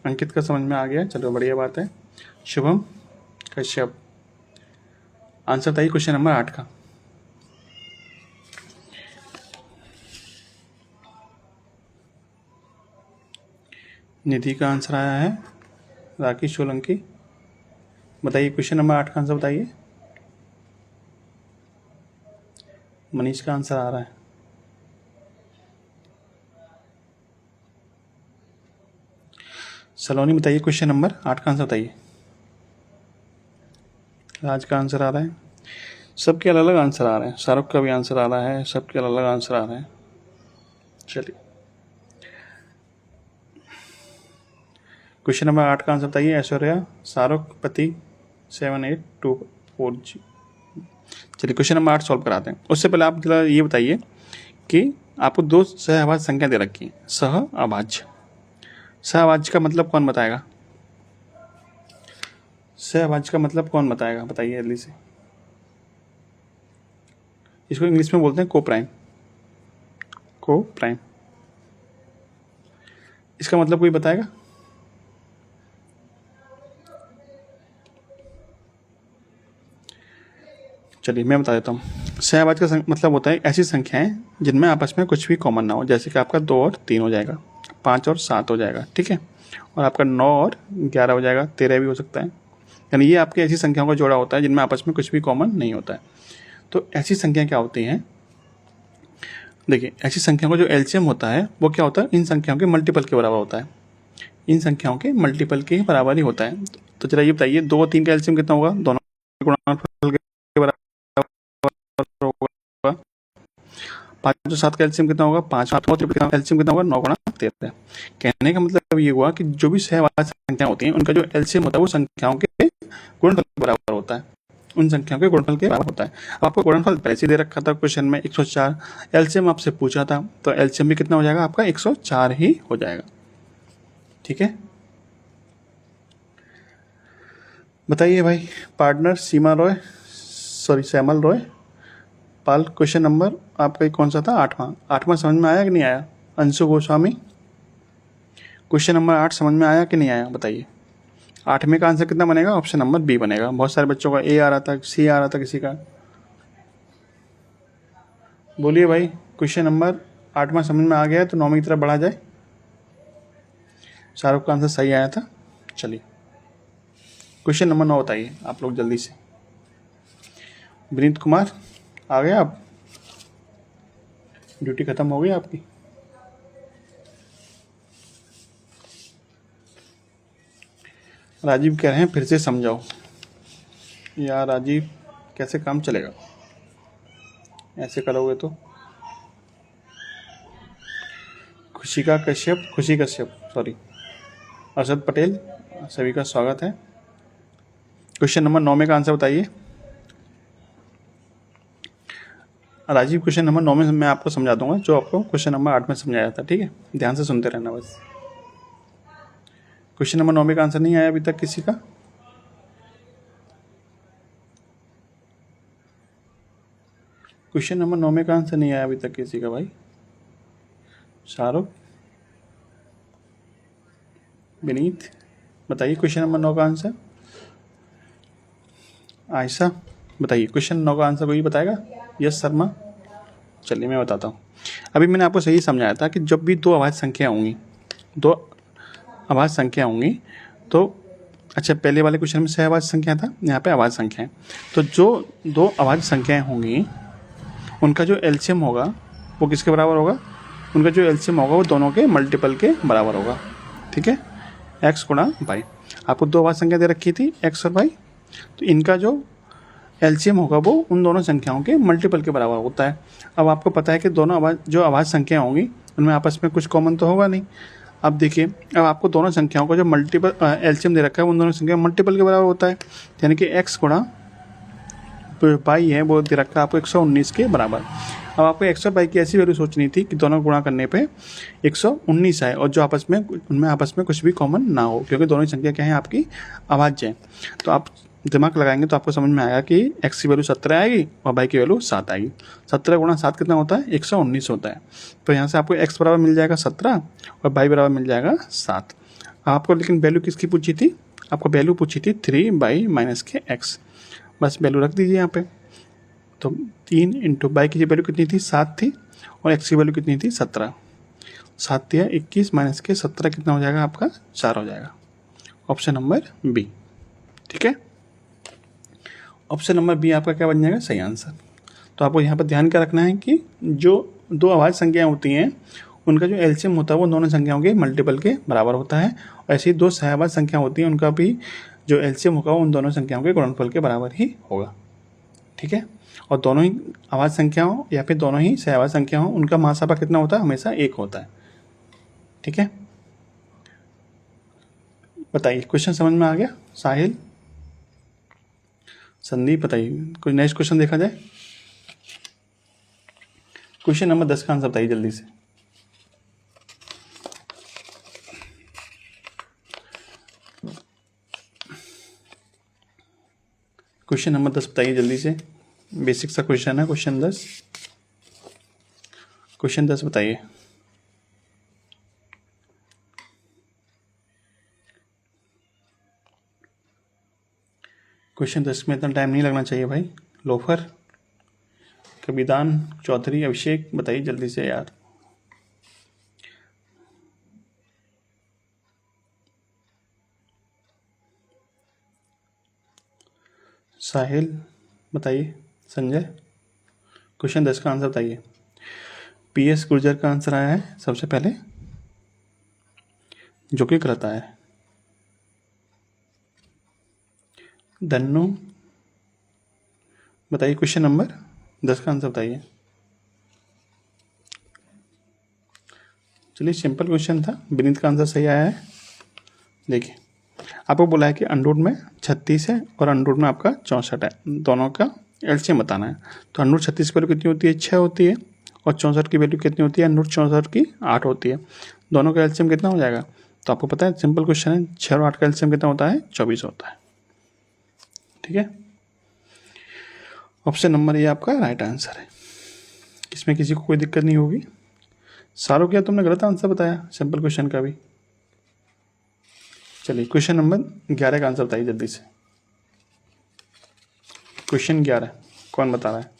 अंकित का समझ में आ गया, चलो बढ़िया बात है। शुभम कश्यप, आंसर बताइए क्वेश्चन नंबर 8 का। निधि का आंसर आया है, राकेश सोलंकी। बताइए क्वेश्चन नंबर 8 का आंसर बताइए। मनीष का आंसर आ रहा है। सलोनी बताइए क्वेश्चन नंबर 8 का आंसर बताइए। राज का आंसर आ रहा है। सबके अलग अलग आंसर आ रहे हैं। शाहरुख का भी आंसर आ रहा है, सबके अलग अलग आंसर आ रहे हैं। चलिए क्वेश्चन नंबर 8 का आंसर बताइए। ऐश्वर्या, शाहरुख, पति 7824G। चलिए क्वेश्चन नंबर 8 सॉल्व कराते हैं। उससे पहले आप जरा ये बताइए कि आपको दो सहअभाज्य संख्या दे रखी है। सहअभाज्य, सहअभाज्य का मतलब कौन बताएगा। सहअभाज्य का मतलब कौन बताएगा, बताइए जल्दी से। इसको इंग्लिश में बोलते हैं कोप्राइम। कोप्राइम इसका मतलब कोई बताएगा। चलिए मैं बता देता हूँ। सहअभाज्य का मतलब होता है ऐसी संख्याएं जिनमें आपस में कुछ भी कॉमन ना हो, जैसे कि आपका 2 और 3 हो जाएगा, 5 और 7 हो जाएगा, ठीक है, और आपका 9 और 11 हो जाएगा, 13 भी हो सकता है। यानी ये आपकी ऐसी संख्याओं का जोड़ा होता है जिनमें आपस में कुछ भी कॉमन नहीं होता है। तो ऐसी संख्या क्या होती हैं, देखिए ऐसी संख्याओं का जो एलसीएम होता है वो क्या होता है, इन संख्याओं के मल्टीपल के बराबर होता है। इन संख्याओं के मल्टीपल के बराबर ही होता है। तो चलिए ये बताइए 2 और 3 का एलसीएम कितना होगा, दोनों के गुणनफल के बराबर होगा। 5 और 7 का एलसीएम कितना होगा, 5 और 7 का एलसीएम कितना होगा, 9 गुणा 13। कहने का मतलब ये हुआ कि जो भी सहवाचक संख्या होती हैं उनका जो एलसीएम होता है वो संख्याओं के गुणनफल के बराबर होता है, उन संख्याओं के गुणनफल के बराबर होता है। अब आपको गुणनफल पहले से दे रखा था क्वेश्चन में 104, एलसीएम आपसे पूछा था तो एलसीएम भी कितना हो जाएगा आपका 104 ही हो जाएगा। ठीक है, बताइए भाई पार्टनर श्यामल रॉय पाल, क्वेश्चन नंबर आपका कौन सा था, 8वां समझ में आया कि नहीं आया। अंशु गोस्वामी, क्वेश्चन नंबर 8 समझ में आया कि नहीं आया बताइए। 8वें का आंसर कितना बनेगा, ऑप्शन नंबर बी बनेगा। बहुत सारे बच्चों का ए आ रहा था, सी आ रहा था किसी का। बोलिए भाई, क्वेश्चन नंबर 8वां समझ में आ गया तो 9वीं की तरफ बढ़ा जाए। शाहरुख का आंसर सही आया था। चलिए क्वेश्चन नंबर 9 बताइए आप लोग जल्दी से। विनीत कुमार आ गए आप, ड्यूटी खत्म हो गई आपकी। राजीव कह रहे हैं फिर से समझाओ। यार राजीव कैसे काम चलेगा ऐसे करोगे तो। खुशी कश्यप सॉरी, अरशद पटेल, सभी का स्वागत है। क्वेश्चन नंबर 9 में का आंसर बताइए। राजीव क्वेश्चन नंबर 9 में मैं आपको समझा दूंगा जो आपको क्वेश्चन नंबर 8 में समझाया था, ठीक है, ध्यान से सुनते रहना बस। क्वेश्चन नंबर 9 में का आंसर नहीं आया अभी तक किसी का। क्वेश्चन नंबर 9 में का आंसर नहीं आया अभी तक किसी का भाई। शाहरुख, विनीत बताइए क्वेश्चन नंबर 9 का आंसर। आयशा बताइए क्वेश्चन 9 का आंसर कोई बताएगा। यस शर्मा, चलिए मैं बताता हूँ। अभी मैंने आपको सही समझाया था कि जब भी दो अभाज्य संख्या होंगी तो अच्छा पहले वाले क्वेश्चन में सहअभाज्य संख्या था, यहाँ पे अभाज्य संख्या है। तो जो दो अभाज्य संख्याएं होंगी उनका जो एलसीएम होगा वो किसके बराबर होगा, उनका जो एलसीएम होगा वो दोनों के मल्टीपल के बराबर होगा। ठीक है, एक्स गुणा वाई। आपको दो अभाज्य संख्या दे रखी थी एक्स और वाई, तो इनका जो एलसीएम होगा वो उन दोनों संख्याओं के मल्टीपल के बराबर होता है। अब आपको पता है कि दोनों जो अभाज्य संख्या होंगी उनमें आपस में कुछ कॉमन तो होगा नहीं। अब देखिए, अब आपको दोनों संख्याओं को जो मल्टीपल एलसीएम दे रखा है उन दोनों संख्या मल्टीपल के बराबर होता है, यानी कि एक्स गुणा वाई है वो दे रखा है आपको 119 के बराबर। अब आपको एक्स और वाई की ऐसी वैल्यू सोचनी थी कि दोनों गुणा करने पे 119 आए और जो आपस में उनमें आपस में कुछ भी कॉमन ना हो, क्योंकि दोनों संख्या क्या है आपकी अभाज्य है। तो आप दिमाग लगाएंगे तो आपको समझ में आएगा कि एक्स की वैल्यू 17 आएगी और वाई की वैल्यू 7 आएगी। 17 गुणा 7 कितना होता है, 119 होता है। तो यहाँ से आपको एक्स बराबर मिल जाएगा 17 और वाई बराबर मिल जाएगा 7। आपको लेकिन वैल्यू किसकी पूछी थी, आपको वैल्यू पूछी थी 3/-x। बस वैल्यू रख दीजिए यहाँ पे। तो 3 इंटू वाई की वैल्यू कितनी थी, 7 थी, और एक्स की वैल्यू कितनी थी, 17। 7 दिया 21 माइनस के 17 कितना हो जाएगा आपका, 4 हो जाएगा। Option number B. ठीक है, ऑप्शन नंबर बी आपका क्या बन जाएगा, सही आंसर। तो आपको यहाँ पर ध्यान क्या रखना है कि जो दो अभाज्य संख्याएं होती हैं उनका जो एलसीएम होता है वो दोनों संख्याओं के मल्टीपल के बराबर होता है, और ऐसी दो सहअभाज्य संख्या होती हैं उनका भी जो एलसीएम होगा उन दोनों संख्याओं के गुणनफल के बराबर ही होगा। ठीक है, और दोनों ही अभाज्य संख्या हो या फिर दोनों ही सहअभाज्य संख्या हो उनका महासभा कितना होता है, हमेशा 1 होता है। ठीक है, बताइए क्वेश्चन समझ में आ गया। साहिल, संदीप बताइए कोई नेक्स्ट क्वेश्चन देखा जाए। क्वेश्चन नंबर 10 का आंसर बताइए जल्दी से। क्वेश्चन नंबर 10 बताइए जल्दी से, बेसिक सा क्वेश्चन है क्वेश्चन 10। क्वेश्चन 10 बताइए। क्वेश्चन 10 में इतना टाइम नहीं लगना चाहिए भाई। लोफर, कविदान चौधरी, अभिषेक बताइए जल्दी से यार। साहिल बताइए। संजय, क्वेश्चन 10 का आंसर बताइए। PS गुर्जर का आंसर आया है सबसे पहले, जो कि गलत आया है। धन्नो बताइए क्वेश्चन नंबर 10 का आंसर बताइए। चलिए सिंपल क्वेश्चन था, विनीत का आंसर सही आया है। देखिए आपको बोला है कि अंडरूट में 36 है और अंडरूट में आपका 64 है, दोनों का एलसीएम बताना है। तो अंडरूट 36 की वैल्यू कितनी होती है, 6 होती है, और 64 की वैल्यू कितनी होती है, अंडरूट 64 की 8 होती है। दोनों का एलसीएम कितना हो जाएगा, तो आपको पता है सिंपल क्वेश्चन है, 6 और 8 का एलसीएम कितना होता है, 24 होता है। ठीक है, ऑप्शन नंबर ए आपका राइट आंसर है, इसमें किसी को कोई दिक्कत नहीं होगी। सारो क्या तुमने गलत आंसर बताया सिंपल क्वेश्चन का भी। चलिए क्वेश्चन नंबर 11 का आंसर बताइए जल्दी से। क्वेश्चन 11 कौन बता रहा है।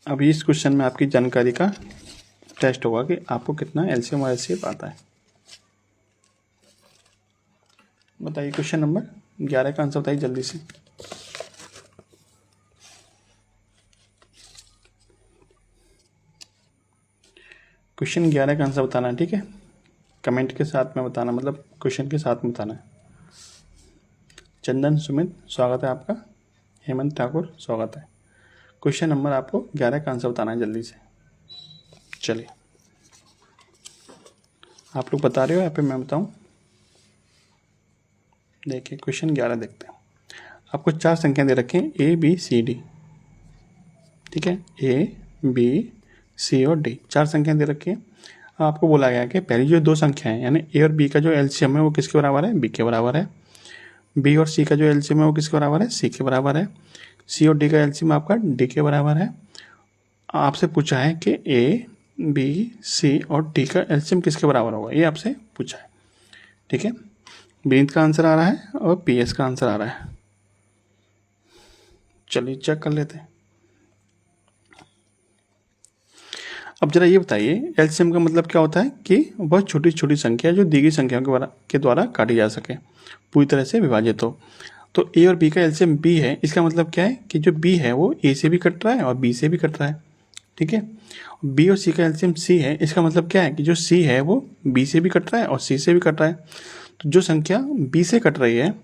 अभी इस क्वेश्चन में आपकी जानकारी का टेस्ट होगा कि आपको कितना एलसीएम और एचसीएफ आता है। बताइए क्वेश्चन नंबर 11 का आंसर बताइए जल्दी से। क्वेश्चन 11 का आंसर बताना है, ठीक है, कमेंट के साथ में बताना, मतलब क्वेश्चन के साथ में बताना है। चंदन सुमित स्वागत है आपका, हेमंत ठाकुर स्वागत है। क्वेश्चन नंबर आपको 11 का आंसर बताना है जल्दी से। चलिए आप लोग बता रहे हो या फिर मैं बताऊं। देखिए क्वेश्चन 11 देखते हैं। आपको 4 संख्या दे रखे हैं ए बी सी डी, ठीक है, ए बी सी और डी 4 संख्या दे रखी है। आपको बोला गया कि पहली जो 2 संख्या है यानी ए और बी का जो एलसीएम है वो किसके बराबर है, बी के बराबर है। बी और सी का जो एलसीएम है वो किसके बराबर है, सी के बराबर है। सी और डी का एलसीएम आपका डी के बराबर है। आपसे पूछा है कि ए बी सी और डी का एलसीएम किसके बराबर होगा, ये आपसे पूछा है। ठीक है, विनीत का आंसर आ रहा है और पीएस का आंसर आ रहा है। चलिए चेक कर लेते हैं। अब जरा ये बताइए एलसीएम का मतलब क्या होता है कि वह छोटी छोटी संख्या जो दी गई संख्याओं के द्वारा काटी जा सके, पूरी तरह से विभाजित हो। तो ए और बी का एलसीएम बी है, इसका मतलब क्या है कि जो बी है वो ए से भी कट रहा है और बी से भी कट रहा है। ठीक है, बी और सी का एलसीएम सी है, इसका मतलब क्या है कि जो सी है वो बी से भी कट रहा है और सी से भी कट रहा है। तो जो संख्या बी से कट रही है,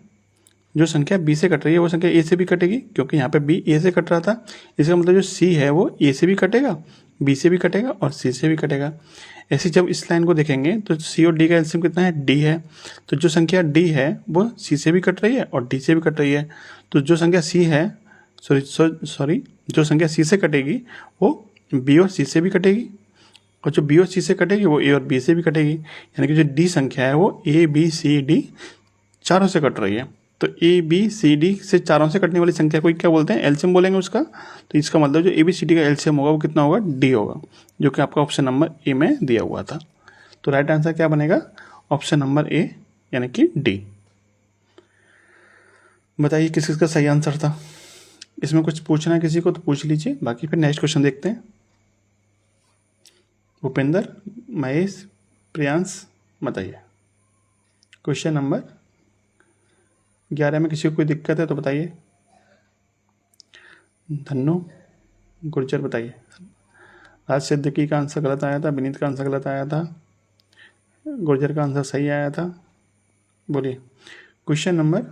जो संख्या बी से कट रही है वो संख्या ए से भी कटेगी, क्योंकि यहाँ पे बी ए से कट रहा था। इसका मतलब जो सी है वो ए से भी कटेगा, बी से भी कटेगा और सी से भी कटेगा। ऐसे जब इस लाइन को देखेंगे तो सी और डी का एलसीएम कितना है, डी है। तो जो संख्या डी है वो सी से भी कट रही है और डी से भी कट रही है। तो जो संख्या सी है, सॉरी जो संख्या सी से कटेगी वो बी और सी से भी कटेगी, और जो बी और सी से कटेगी वो ए और बी से भी कटेगी। यानी कि जो डी संख्या है वो ए बी सी डी चारों से कट रही है। तो ए बी सी डी से चारों से कटने वाली संख्या को क्या बोलते हैं, एलसीएम बोलेंगे उसका। तो इसका मतलब जो ए बी सी डी का एलसीएम होगा वो कितना होगा, डी होगा, जो कि आपका ऑप्शन नंबर ए में दिया हुआ था। तो राइट आंसर क्या बनेगा, ऑप्शन नंबर ए यानी कि डी। बताइए किस किस का सही आंसर था। इसमें कुछ पूछना है किसी को तो पूछ लीजिए, बाकी फिर नेक्स्ट क्वेश्चन देखते हैं। भूपेंद्र, महेश, प्रियांश बताइए। क्वेश्चन नंबर 11 में किसी को कोई दिक्कत है तो बताइए। धन्नो, गुर्जर बताइए। राज सिद्दीकी का आंसर गलत आया था, विनीत का आंसर गलत आया था, गुर्जर का आंसर सही आया था। बोलिए क्वेश्चन नंबर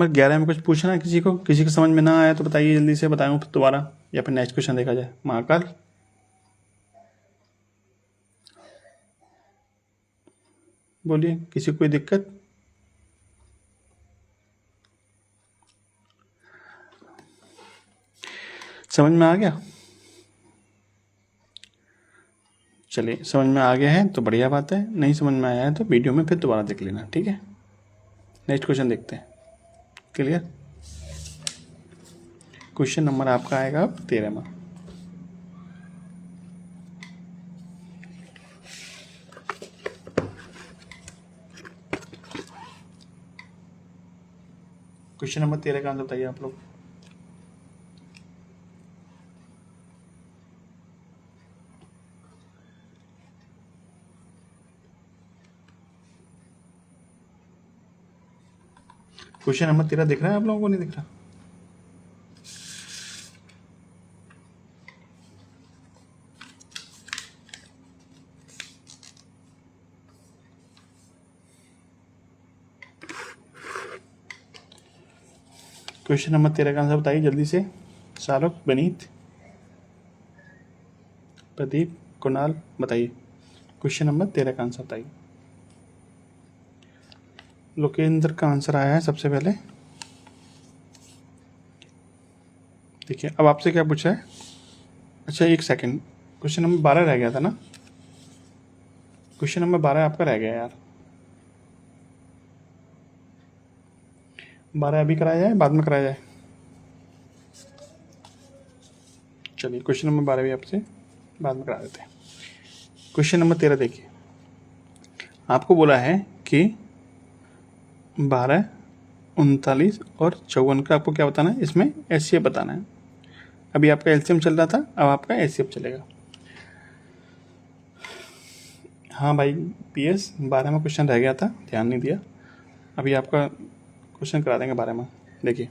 11 में कुछ पूछना है किसी को, किसी को समझ में ना आया तो बताइए जल्दी से, बताऊँ फिर दोबारा या फिर नेक्स्ट क्वेश्चन देखा जाए। महाकाल, बोलिए किसी को कोई दिक्कत। समझ में आ गया। चलिए समझ में आ गया है तो बढ़िया बात है, नहीं समझ में आया है तो वीडियो में फिर दोबारा देख लेना, ठीक है। नेक्स्ट क्वेश्चन देखते हैं। क्लियर। क्वेश्चन नंबर आपका आएगा अब 13वां। क्वेश्चन नंबर 13 का आंसर बताइए आप लोग। क्वेश्चन नंबर 13 दिख रहा है आप लोगों को, नहीं दिख रहा। क्वेश्चन नंबर 13 का आंसर बताइए जल्दी से। शाहरुख, विनीत, प्रदीप, कुणाल, बताइए क्वेश्चन नंबर 13 का आंसर बताइए। लोकेंद्र का आंसर आया है सबसे पहले। देखिए अब आपसे क्या पूछा है। अच्छा एक सेकंड, क्वेश्चन नंबर 12 रह गया था ना। क्वेश्चन नंबर 12 आपका रह गया यार। 12 अभी कराया जाए बाद में कराया जाए। चलिए क्वेश्चन नंबर 12 भी आपसे बाद में करा देते हैं। क्वेश्चन नंबर 13 देखिए, आपको बोला है कि 12, 39 और 54 का आपको क्या बताना है, इसमें एचसीएफ बताना है। अभी आपका एलसीएम चल रहा था, अब आपका एचसीएफ चलेगा। हाँ भाई पीएस 12 में क्वेश्चन रह गया था, ध्यान नहीं दिया। अभी आपका क्वेश्चन करा देंगे 12 में। देखिए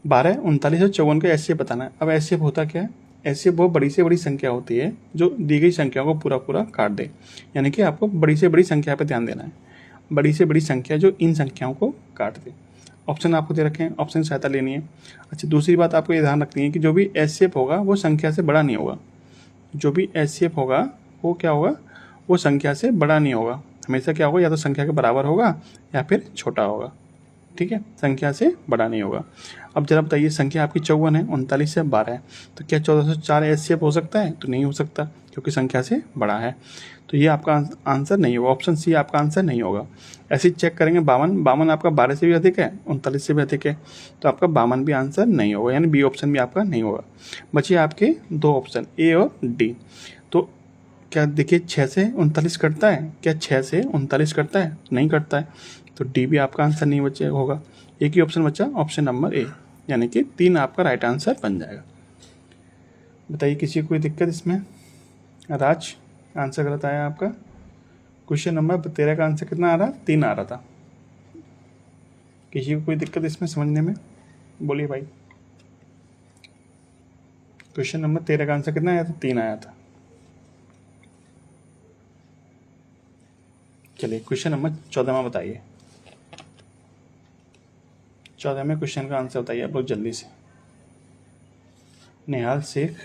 12, 39 और 54 का एचसीएफ बताना है। अब एचसीएफ होता क्या है, एचसीएफ बहुत बड़ी से बड़ी संख्या होती है जो दी गई संख्या को पूरा पूरा काट दे। यानी कि आपको बड़ी से बड़ी संख्या पर ध्यान देना है, बड़ी से बड़ी संख्या जो इन संख्याओं को काट दे। ऑप्शन आपको दे रखे हैं, ऑप्शन सहायता लेनी है। अच्छा दूसरी बात आपको ये ध्यान रखनी है कि जो भी एचसीएफ होगा वो संख्या से बड़ा नहीं होगा। जो भी एचसीएफ होगा वो क्या होगा, वो संख्या से बड़ा नहीं होगा। हमेशा क्या होगा, या तो संख्या के बराबर होगा या फिर छोटा होगा। ठीक है, संख्या से बड़ा नहीं होगा। अब जरा बताइए, संख्या आपकी 54 है, 39 से 12 है, तो क्या 1404 एचसीएफ हो सकता है? तो नहीं हो सकता, क्योंकि संख्या से बड़ा है। तो ये आपका आंसर नहीं होगा, ऑप्शन सी आपका आंसर नहीं होगा। ऐसे ही चेक करेंगे 52 आपका 12 से भी अधिक है, 39 से भी अधिक है, तो आपका 52 भी आंसर नहीं होगा, यानी बी ऑप्शन भी आपका नहीं होगा। बचिए आपके दो ऑप्शन ए और डी। तो क्या देखिए 6 से 39 कटता है, क्या 6 से 39 कटता है? नहीं कटता है, तो डी भी आपका आंसर नहीं बचे होगा। एक ही ऑप्शन बचा, ऑप्शन नंबर ए, यानी कि 3 आपका राइट आंसर बन जाएगा। बताइए किसी को कोई दिक्कत इसमें? राज आंसर गलत आया आपका। क्वेश्चन नंबर 13 का आंसर कितना आ रहा? 3 आ रहा था। किसी को कोई दिक्कत इसमें समझने में? बोलिए भाई। क्वेश्चन नंबर 13 का आंसर कितना आया था? 3 आया था। चलिए क्वेश्चन नंबर 14 में बताइए। 14 में क्वेश्चन का आंसर बताइए आप लोग जल्दी से। नेहाल शेख,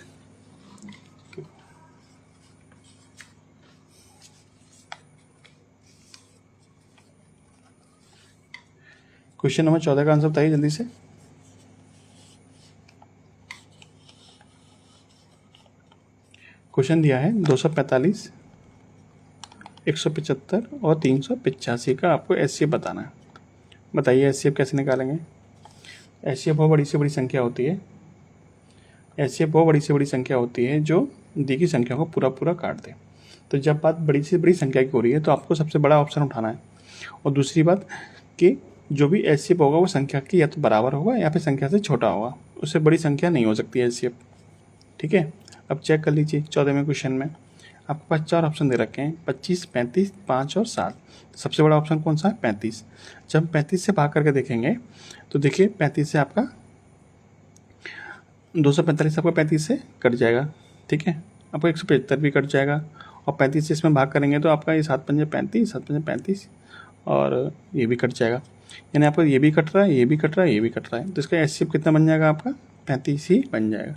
क्वेश्चन नंबर 14 का आंसर बताइए जल्दी से। क्वेश्चन दिया है 245, 175 और 385 का आपको एचसीएफ बताना है। बताइए एचसीएफ कैसे निकालेंगे? एचसीएफ बहुत बड़ी से बड़ी संख्या होती है, एचसीएफ बहुत बड़ी से बड़ी संख्या होती है जो दी गई संख्या को पूरा पूरा काट दे। तो जब बात बड़ी से बड़ी संख्या की हो रही है तो आपको सबसे बड़ा ऑप्शन उठाना है। और दूसरी बात कि जो भी एचसीएफ होगा वो संख्या की या तो बराबर होगा या फिर संख्या से छोटा होगा, उससे बड़ी संख्या नहीं हो सकती है एचसीएफ। ठीक है, अब चेक कर लीजिए 14वें क्वेश्चन में आपके पास 4 ऑप्शन दे रखे हैं, 25, 35, 5 और 7। सबसे बड़ा ऑप्शन कौन सा है? 35। जब हम 35 से भाग करके देखेंगे तो देखिए 35 से आपका 245 आपका 35 से कट जाएगा। ठीक है, आपका 175 भी कट जाएगा, और 35 से इसमें भाग करेंगे तो आपका ये 7 पंजे 35, 7 पंजे 35, और ये भी कट जाएगा। यानी आपका ये भी कट रहा है, ये भी कट रहा है, ये भी कट रहा है, तो इसका एचसीएफ कितना बन जाएगा आपका? 35 ही बन जाएगा।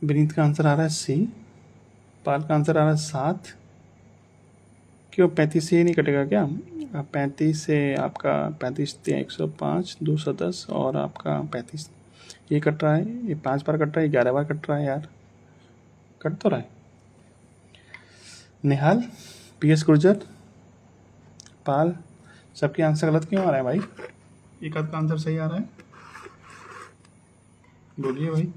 विनीत का आंसर आ रहा है सी। पाल का आंसर आ रहा है 7। क्यों 35 से ही नहीं कटेगा क्या? 35 से आपका 35 से 105, 210 और आपका 35 ये कट रहा है, ये 5 बार कट रहा है, 11 बार कट रहा है यार, कट तो रहा है। निहाल, पीएस गुर्जर, पाल, सबके आंसर गलत क्यों आ रहा है भाई? एक आध का आंसर सही आ रहा है, बोलिए भाई।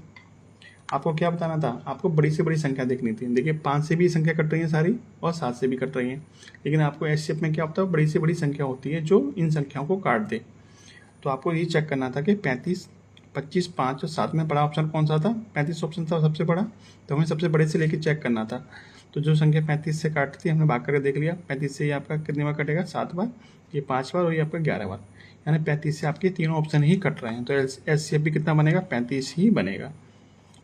आपको क्या बताना था? आपको बड़ी से बड़ी संख्या देखनी थी। देखिए 5 से भी संख्या कट रही है सारी, और 7 से भी कट रही है, लेकिन आपको एचसीएफ में क्या होता है, बड़ी से बड़ी संख्या होती है जो इन संख्याओं को काट दे। तो आपको ये चेक करना था कि 35, 25, 5 और 7 में बड़ा ऑप्शन कौन सा था? 35 ऑप्शन था सबसे बड़ा, तो हमें सबसे बड़े से लेके चेक करना था। तो जो संख्या 35 से काटती है हमने भाग करके देख लिया। 35 से ये आपका कितनी बार कटेगा? 7 बार, ये 5 बार और ये आपका 11 बार, यानी 35 से आपके तीनों ऑप्शन ही कट रहे हैं। तो एचसीएफ भी कितना बनेगा? 35 ही बनेगा,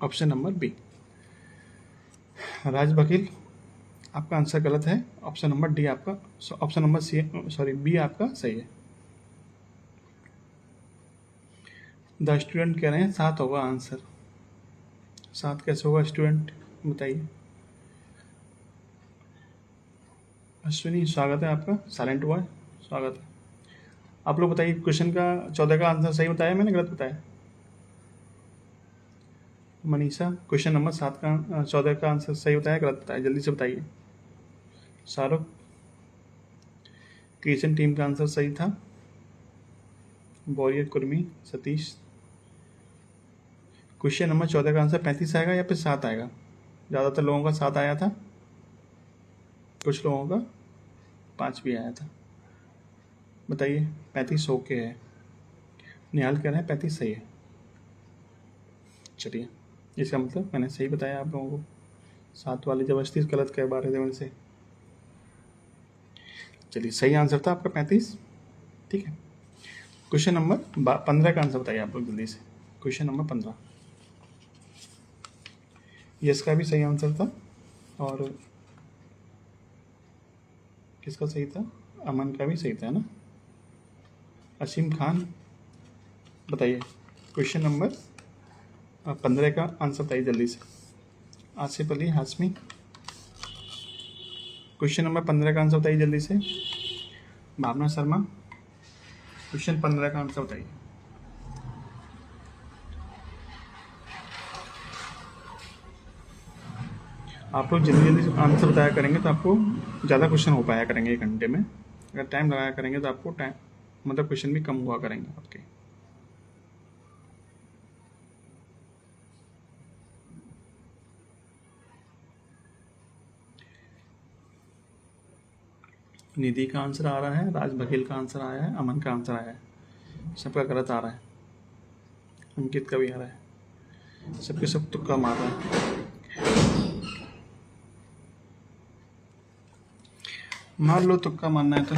ऑप्शन नंबर बी। राज वकील, आपका आंसर गलत है, ऑप्शन नंबर डी आपका, option number C sorry B आपका सही है। द स्टूडेंट कह रहे हैं 7 होगा आंसर। 7 कैसे होगा स्टूडेंट, बताइए। अश्विनी स्वागत है आपका, साइलेंट हुआ है, स्वागत है। आप लोग बताइए, क्वेश्चन का 14 का आंसर सही बताया मैंने, गलत बताया? मनीषा, क्वेश्चन नंबर 7 का 14 का आंसर सही बताया, गलत बताया, जल्दी से बताइए। शाहरुख, क्रिएशन टीम का आंसर सही था। Warrior Kurmi, Satish, question number 14 का आंसर 35 आएगा या फिर 7 आएगा? ज़्यादातर लोगों का 7 आया था, कुछ लोगों का 5 भी आया था। बताइए, 35 ओके है। निहाल कह रहे हैं 35 सही है। चलिए, इसका मतलब मैंने सही बताया आप लोगों को। 7 वाली जबरदस्ती गलत कह पा रहे थे मेरे से। चलिए, सही आंसर था आपका 35। ठीक है, क्वेश्चन नंबर 15 का आंसर बताइए आप लोग जल्दी से। क्वेश्चन नंबर 15, यस का भी सही आंसर था, और किसका सही था? अमन का भी सही था ना। असीम खान, बताइए क्वेश्चन नंबर 15 का आंसर बताइए जल्दी से। आसिफ अली हाशमी, क्वेश्चन नंबर 15 का आंसर बताइए जल्दी से। भावना शर्मा, क्वेश्चन 15 का आंसर बताइए। आप लोग जल्दी जल्दी आंसर बताया करेंगे तो आपको ज़्यादा क्वेश्चन हो पाया करेंगे 1 घंटे में। अगर टाइम लगाया करेंगे तो आपको टाइम मतलब क्वेश्चन भी कम हुआ करेंगे आपके। निधि का आंसर आ रहा है, राज बघेल का आंसर आया है, अमन का आंसर आया है, सबका गलत आ रहा है। अंकित का भी आ रहा है, सबके सब तुक्का मार रहा है। मार लो, तुक्का मारना है तो।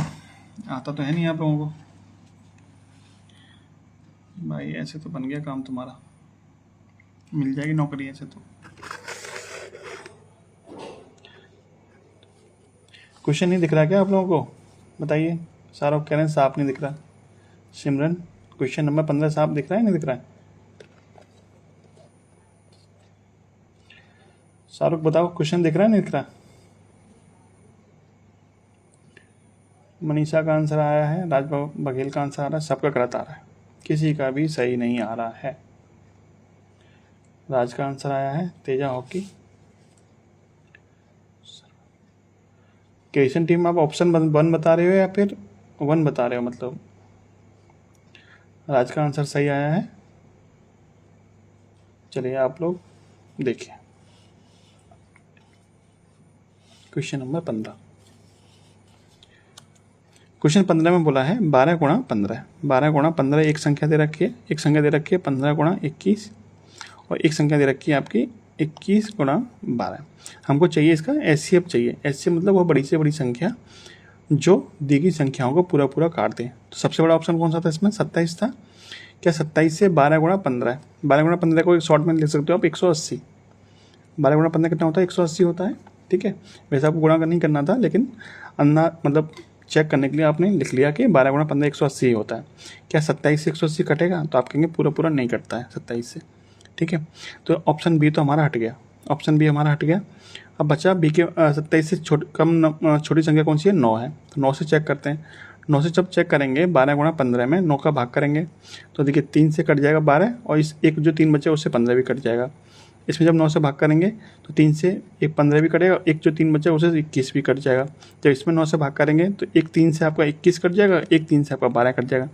आता तो है नहीं आप लोगों को भाई, ऐसे तो बन गया काम तुम्हारा, मिल जाएगी नौकरी ऐसे तो। क्वेश्चन नहीं दिख रहा क्या आप लोगों को, बताइए। शाहरुख कह रहे हैं साफ नहीं दिख रहा। सिमरन, क्वेश्चन नंबर 15 साफ दिख रहा है नहीं दिख रहा है? शाहरुख बताओ, क्वेश्चन दिख रहा है नहीं दिख रहा? मनीषा का आंसर आया है, राज बघेल का आंसर आ रहा है, सबका गलत आ रहा है, किसी का भी सही नहीं आ रहा है। राज का आंसर आया है, तेजा हॉकी। क्वेश्चन टीम आप ऑप्शन 1 बता रहे हो या फिर 1 बता रहे हो? मतलब राज का आंसर सही आया है। चलिए आप लोग देखिए, क्वेश्चन नंबर 15। क्वेश्चन 15 में बोला है 12 गुणा 15। 12 गुणा 15 एक संख्या दे रखी है, एक संख्या दे रखी है 15 गुणा 21, और एक संख्या दे रखी है आपकी 21 गुणा 12। हमको चाहिए इसका एचसीएफ चाहिए। एचसीएफ मतलब वो बड़ी से बड़ी संख्या जो दी गई संख्याओं को पूरा पूरा काट दे। तो सबसे बड़ा ऑप्शन कौन सा था इसमें? 27 था। क्या 27 से 12 गुणा 15 है? 12 गुणा 15 को एक शॉर्ट में लिख सकते हो आप 180। 12 गुणा 15 कितना होता है? 180 होता है। ठीक है, वैसे आपको गुणा नहीं करना था, लेकिन अन्ना मतलब चेक करने के लिए आपने लिख लिया कि 12 गुणा 15 180 ही होता है। क्या 27 से 180 कटेगा? तो आप कहेंगे पूरा पूरा नहीं कटता है 27 से। ठीक है, तो ऑप्शन बी तो हमारा हट गया, ऑप्शन बी हमारा हट गया। अब बचा बी के 27 से छोटी संख्या कौन सी है? 9 है। तो 9 से चेक करते हैं। 9 से जब चेक करेंगे 12 गुणा 15 में 9 का भाग करेंगे तो देखिए 3 से कट जाएगा 12, और इस एक जो 3 बचे उससे 15 भी कट जाएगा। इसमें जब 9 से भाग करेंगे तो 3 से एक 15 भी कटेगा, एक जो 3 बचा उसे 21 भी कट जाएगा। जब इसमें 9 से भाग करेंगे तो एक 3 से आपका 21 कट जाएगा, एक 3 से आपका 12 कट जाएगा।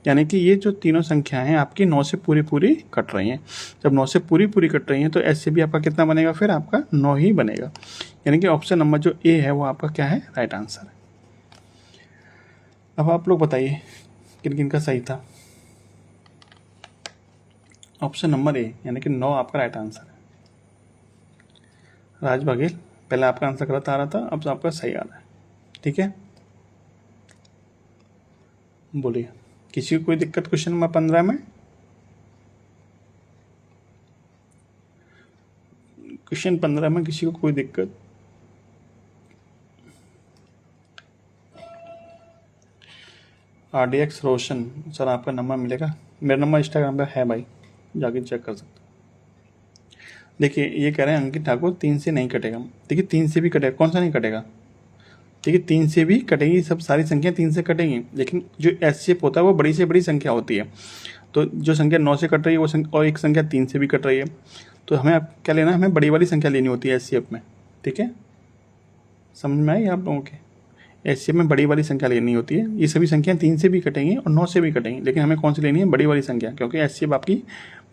यानी कि ये जो तीनों संख्याएं हैं आपकी 9 से पूरी पूरी कट रही हैं। जब 9 से पूरी पूरी कट रही हैं तो ऐसे भी आपका कितना बनेगा? फिर आपका 9 ही बनेगा। यानी कि ऑप्शन नंबर जो ए है वो आपका क्या है? राइट आंसर है। अब आप लोग बताइए किन किन का सही था। ऑप्शन नंबर ए यानी कि 9 आपका राइट आंसर है। राज बघेल, पहले आपका आंसर गलत आ रहा था, अब आपका सही आ रहा है। ठीक है, बोलिए किसी को कोई दिक्कत क्वेश्चन नंबर 15 में? क्वेश्चन 15 में किसी को कोई दिक्कत? RDX रोशन सर, आपका नंबर मिलेगा? मेरा नंबर इंस्टाग्राम पे है भाई, जाके चेक कर सकते। देखिए ये कह रहे हैं अंकित ठाकुर 3 से नहीं कटेगा। देखिए 3 से भी कटेगा, कौन सा नहीं कटेगा? देखिए 3 से भी कटेगी, सब सारी संख्या 3 से कटेंगी, लेकिन जो एचसीएफ होता है वो बड़ी से बड़ी संख्या होती है। तो जो संख्या 9 से कट रही है वो और एक संख्या 3 से भी कट रही है, तो हमें अब क्या लेना है? हमें बड़ी वाली संख्या लेनी होती है एचसीएफ में। ठीक है, समझ में आई आप लोगों के? एचसीएफ में बड़ी वाली संख्या लेनी होती है। ये सभी संख्या 3 से भी कटेंगी और 9 से भी कटेंगी, लेकिन हमें कौन सी लेनी है? बड़ी वाली संख्या, क्योंकि एचसीएफ आपकी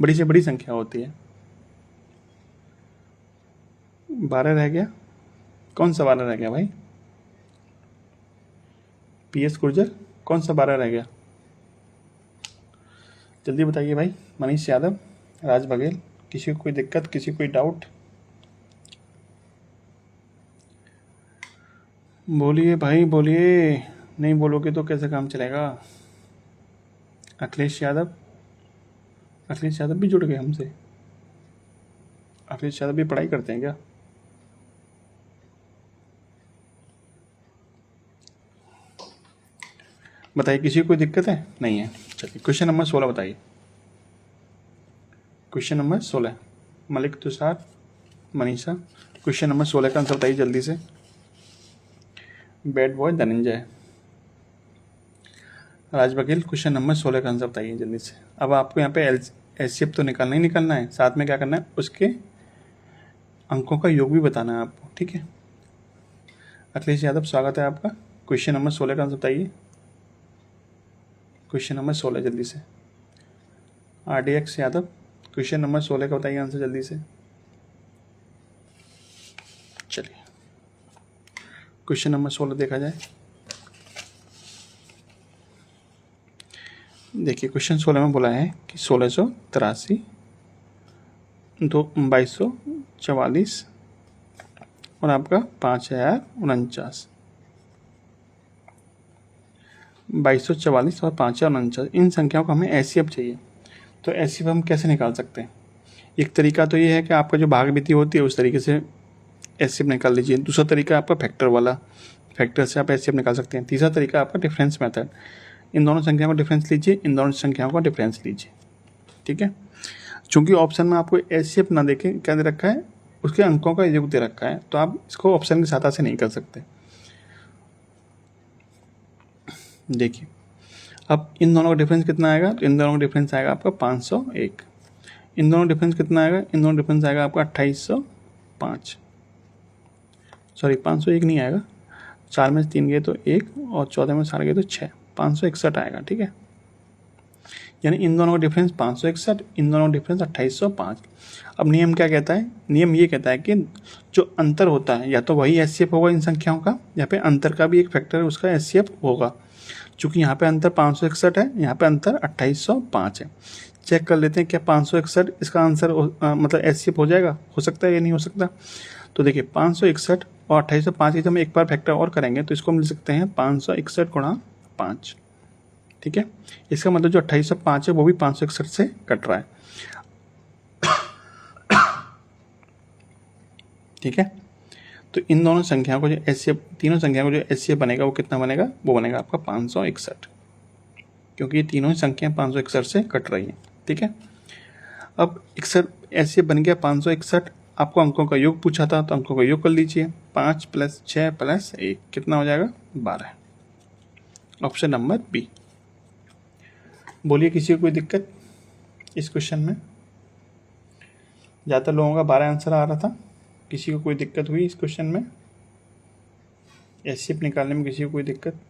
बड़ी से बड़ी संख्या होती है। 12 रह गया, कौन सा 12 रह गया भाई? PS गुर्जर, कौन सा 12 रह गया? जल्दी बताइए भाई। मनीष यादव, राज बघेल, किसी को कोई दिक्कत, किसी को कोई डाउट? बोलिए भाई बोलिए, नहीं बोलोगे तो कैसे काम चलेगा? अखिलेश यादव, अखिलेश यादव भी जुड़ गए हमसे। अखिलेश यादव भी पढ़ाई करते हैं क्या? बताइए, किसी को कोई दिक्कत है? नहीं है। चलिए क्वेश्चन नंबर 16 बताइए। Question number 16, Malik Tushar, Manisha, question number 16 का आंसर बताइए जल्दी से। बैड बॉय धनंजय, राज बघेल, क्वेश्चन नंबर 16 का आंसर बताइए जल्दी से। अब आपको यहाँ पे एचसीएफ तो निकालना ही निकालना है, साथ में क्या करना है? उसके अंकों का योग भी बताना है आपको। ठीक है, अखिलेश यादव स्वागत है आपका। क्वेश्चन नंबर 16 का आंसर बताइए। क्वेश्चन नंबर 16 जल्दी से। RDX यादव, क्वेश्चन नंबर 16 का बताइए आंसर जल्दी से। चलिए क्वेश्चन नंबर 16 देखा जाए। देखिए क्वेश्चन 16 में बोला है कि 1683, 2244 और आपका 5049, 2244 और 5049, इन संख्याओं को हमें एचसीएफ चाहिए। तो एचसीएफ हम कैसे निकाल सकते हैं? एक तरीका तो ये है कि आपका जो भागमिति होती है उस तरीके से एचसीएफ निकाल लीजिए। दूसरा तरीका आपका फैक्टर वाला, फैक्टर से आप एचसीएफ निकाल सकते हैं। तीसरा तरीका आपका डिफरेंस मेथड, इन दोनों संख्याओं का डिफरेंस लीजिए, इन दोनों संख्याओं का डिफरेंस लीजिए। ठीक है, चूंकि ऑप्शन में आपको एचसीएफ ना देखे क्या दे रखा है, उसके अंकों का योग दे रखा है, तो आप इसको ऑप्शन की सहायता से नहीं कर सकते। देखिए अब इन दोनों का डिफरेंस कितना आएगा? तो इन दोनों का डिफरेंस आएगा आपका 501। इन दोनों डिफरेंस कितना आएगा? इन दोनों डिफरेंस आएगा आपका 2805। सॉरी 501 नहीं आएगा, 4 में 3 गए तो 1 और 14 में 4 गए तो 6, 561 आएगा। ठीक है, यानी इन दोनों का डिफरेंस 561, इन दोनों का डिफरेंस 2805। अब नियम क्या कहता है? नियम ये कहता है कि जो अंतर होता है या तो वही एचसीएफ होगा इन संख्याओं का, या फिर अंतर का भी एक फैक्टर है उसका एचसीएफ होगा। चूंकि यहाँ पे अंतर 561 है, यहाँ पे अंतर 2805 है। चेक कर लेते हैं क्या 561 इसका आंसर मतलब एचसीएफ हो जाएगा? हो सकता है या नहीं हो सकता? तो देखिए 561 और 2805 की जब हम एक बार फैक्टर और करेंगे तो इसको मिल सकते हैं 561 गुणा 5। ठीक है, इसका मतलब जो 2805 है वो भी 561 से कट रहा है। ठीक है, तो इन दोनों संख्याओं को जो एचसीएफ, तीनों संख्याओं को जो एचसीएफ बनेगा वो कितना बनेगा? वो बनेगा आपका 561, क्योंकि ये तीनों ही संख्याएं 561 से कट रही हैं। ठीक है, अब 61 एचसीएफ बन गया 561। आपको अंकों का योग पूछा था, तो अंकों का योग कर लीजिए। 5 + 6 + 1 कितना हो जाएगा? 12। Option number B. बोलिए किसी को कोई दिक्कत इस क्वेश्चन में? ज़्यादातर लोगों का 12 आंसर आ रहा था, किसी को कोई दिक्कत हुई इस क्वेश्चन में? एचसीएफ निकालने में किसी को कोई दिक्कत?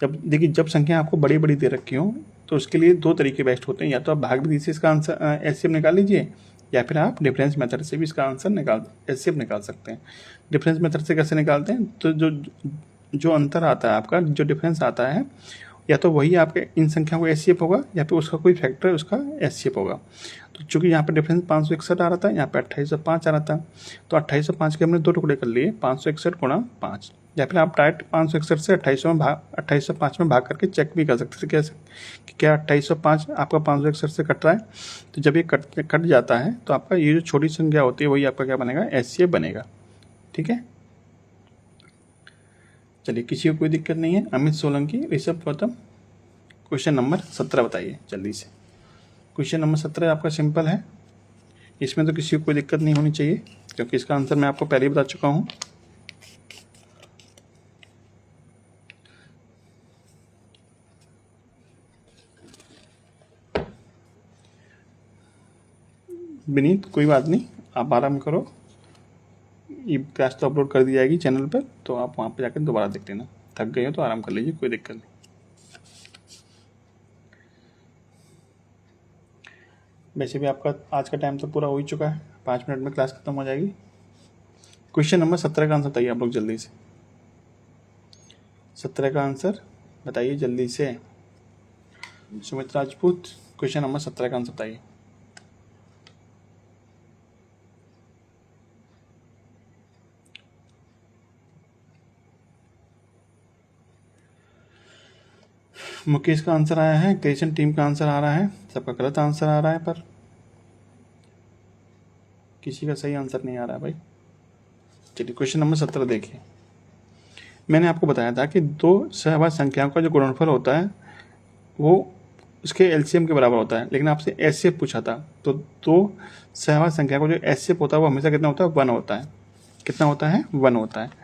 जब देखिए जब संख्या आपको बड़ी बड़ी दे रखी हो तो उसके लिए दो तरीके बेस्ट होते हैं, या तो आप भागविधि से इसका आंसर एचसीएफ निकाल लीजिए, या फिर आप डिफरेंस मेथड से भी इसका आंसर एचसीएफ निकाल सकते हैं। डिफरेंस मेथड से कैसे निकालते हैं? तो जो अंतर आता है आपका, जो डिफरेंस आता है, या तो वही आपके इन संख्याओं को एचसीएफ होगा, या फिर उसका कोई फैक्टर उसका एचसीएफ होगा। तो चूंकि यहाँ पे डिफरेंस 561 आ रहा था, यहाँ पे 2805 आ रहा था, तो 2805 के हमने दो टुकड़े कर लिए, 561 गुणा 5, या फिर आप डायरेक्ट 561 से 2805 में भाग करके चेक भी कर सकते थे कैसे कि क्या 2805 आपका 561 से कट रहा है। तो जब ये कट जाता है तो आपका ये जो छोटी संख्या होती है वही आपका क्या बनेगा? एचसीएफ बनेगा। ठीक है, चलिए किसी को कोई दिक्कत नहीं है। अमित सोलंकी, ऋषभ गौतम, क्वेश्चन नंबर 17 बताइए जल्दी से। क्वेश्चन नंबर 17 आपका सिंपल है, इसमें तो किसी को कोई दिक्कत नहीं होनी चाहिए क्योंकि इसका आंसर मैं आपको पहले ही बता चुका हूँ। विनीत कोई बात नहीं, आप आराम करो, ये क्लास तो अपलोड कर दी जाएगी चैनल पर, तो आप वहाँ पर जाकर दोबारा देख लेना। थक गए हो तो आराम कर लीजिए, कोई दिक्कत नहीं। वैसे भी आपका आज का टाइम तो पूरा हो ही चुका है, 5 मिनट में क्लास खत्म हो जाएगी। क्वेश्चन नंबर 17 का आंसर बताइए आप लोग जल्दी से। 17 का आंसर बताइए जल्दी से। सुमित राजपूत, क्वेश्चन नंबर 17 का आंसर बताइए। मुकेश का आंसर आया है, क्रिएशन टीम का आंसर आ रहा है, सबका गलत आंसर आ रहा है, पर किसी का सही आंसर नहीं आ रहा है भाई। चलिए क्वेश्चन नंबर 17 देखिए। मैंने आपको बताया था कि दो सहवाची संख्याओं का जो गुणनफल होता है वो उसके एलसीएम के बराबर होता है, लेकिन आपसे एचसीएफ पूछा था, तो दो सहवाची संख्या का जो एचसीएफ होता है वो हमेशा कितना होता है, 1 होता है। कितना होता है, 1 होता है।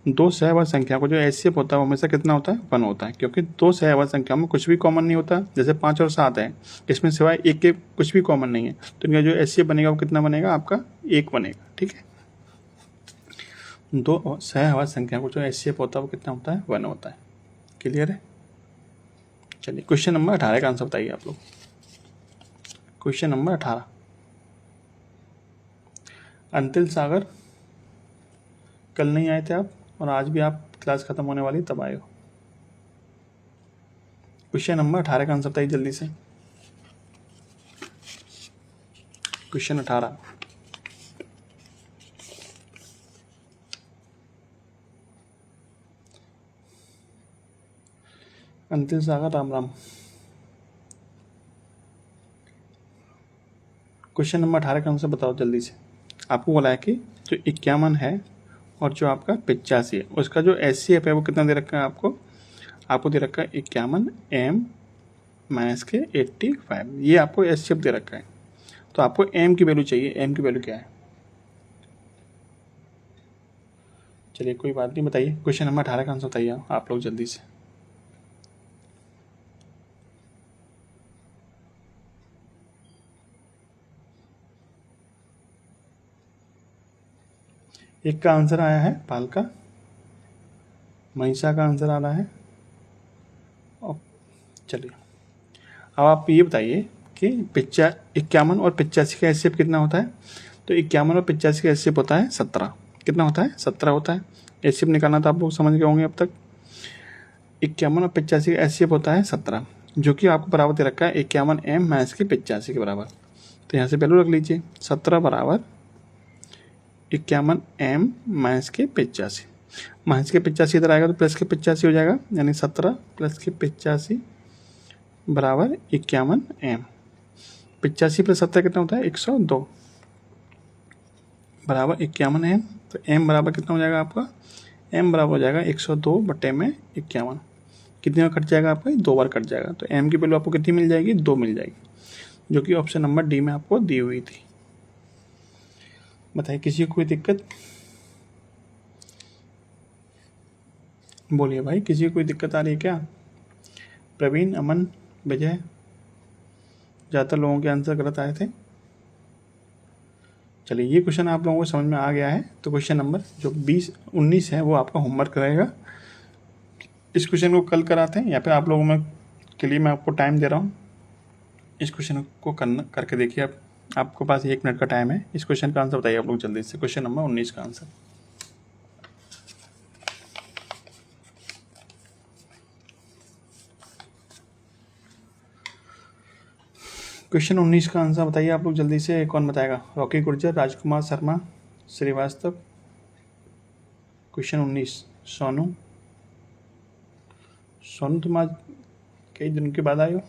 दो सहवाची संख्या को जो एचसीएफ होता है वो हमेशा कितना होता है, 1 होता है, क्योंकि दो सहवाची संख्या में कुछ भी कॉमन नहीं होता। जैसे 5 और 7 है, इसमें सिवाय 1 के कुछ भी कॉमन नहीं है, तो इनका जो एचसीएफ बनेगा वो कितना बनेगा, आपका 1 बनेगा। ठीक है, दो सहवाची संख्या को जो एचसीएफ होता है वो कितना होता है, 1 होता है। क्लियर है। चलिए क्वेश्चन नंबर 18 का आंसर बताइए आप लोग। Question number 18। अंतिल सागर, कल नहीं आए थे आप और आज भी आप क्लास खत्म होने वाली तब आए हो। क्वेश्चन नंबर 18 का आंसर बताइए जल्दी से। क्वेश्चन 18। अंतिल सागर राम राम। क्वेश्चन नंबर 18 का आंसर बताओ जल्दी से। आपको बोला है कि जो 51 है और जो आपका 85 है उसका जो एचसीएफ है वो कितना दे रखा है आपको दे रखा है 51 m माइनस के 85, ये आपको एचसीएफ दे रखा है। तो आपको m की वैल्यू चाहिए, m की वैल्यू क्या है। चलिए कोई बात नहीं, बताइए क्वेश्चन नंबर 18 का आंसर बताइए आप लोग जल्दी से। एक का आंसर आया है पाल का, मनीषा का आंसर आ रहा है। और चलिए अब आप ये बताइए कि 51 और 85 का एचसीएफ कितना होता है। तो 51 और 85 का एचसीएफ होता है 17। कितना होता है, 17 होता है। एचसीएफ निकालना तो आप लोग समझ गए होंगे अब तक। 51 और 85 का एचसीएफ होता है 17, जो कि आपको बराबर दे रखा है 51 m माइनस के 85 के बराबर। तो यहाँ से वैल्यू रख लीजिए, 17 बराबर 51 m माइनस के 85। माइनस के 85 इधर आएगा तो प्लस के 85 हो जाएगा, यानी 17 प्लस के 85 बराबर 51 m। 85 प्लस 17 कितना होता है, 102 बराबर 51 m। तो m बराबर कितना हो जाएगा आपका, m बराबर हो जाएगा 102 बटे में 51। कितने बार कट जाएगा आपका, 2 बार कट जाएगा। तो m की वैल्यू आपको कितनी मिल जाएगी, 2 मिल जाएगी, जो कि ऑप्शन नंबर डी में आपको दी हुई थी। बताइए किसी को कोई दिक्कत, बोलिए भाई किसी को कोई दिक्कत आ रही है क्या। प्रवीण, अमन, विजय, ज़्यादातर लोगों के आंसर गलत आए थे। चलिए ये क्वेश्चन आप लोगों को समझ में आ गया है, तो क्वेश्चन नंबर जो 19 है वो आपका होमवर्क रहेगा। इस क्वेश्चन को कल कराते हैं या फिर आप लोगों में के लिए मैं आपको टाइम दे रहा हूँ। इस क्वेश्चन को करके देखिए। आपके पास 1 मिनट का टाइम है। इस क्वेश्चन का आंसर बताइए आप लोग जल्दी से। क्वेश्चन नंबर 19 का आंसर। क्वेश्चन 19 का आंसर बताइए आप लोग जल्दी से। कौन बताएगा, रॉकी गुर्जर, राजकुमार शर्मा, श्रीवास्तव। क्वेश्चन 19 सोनू। सोनू तुम आज कई दिन के बाद आए हो।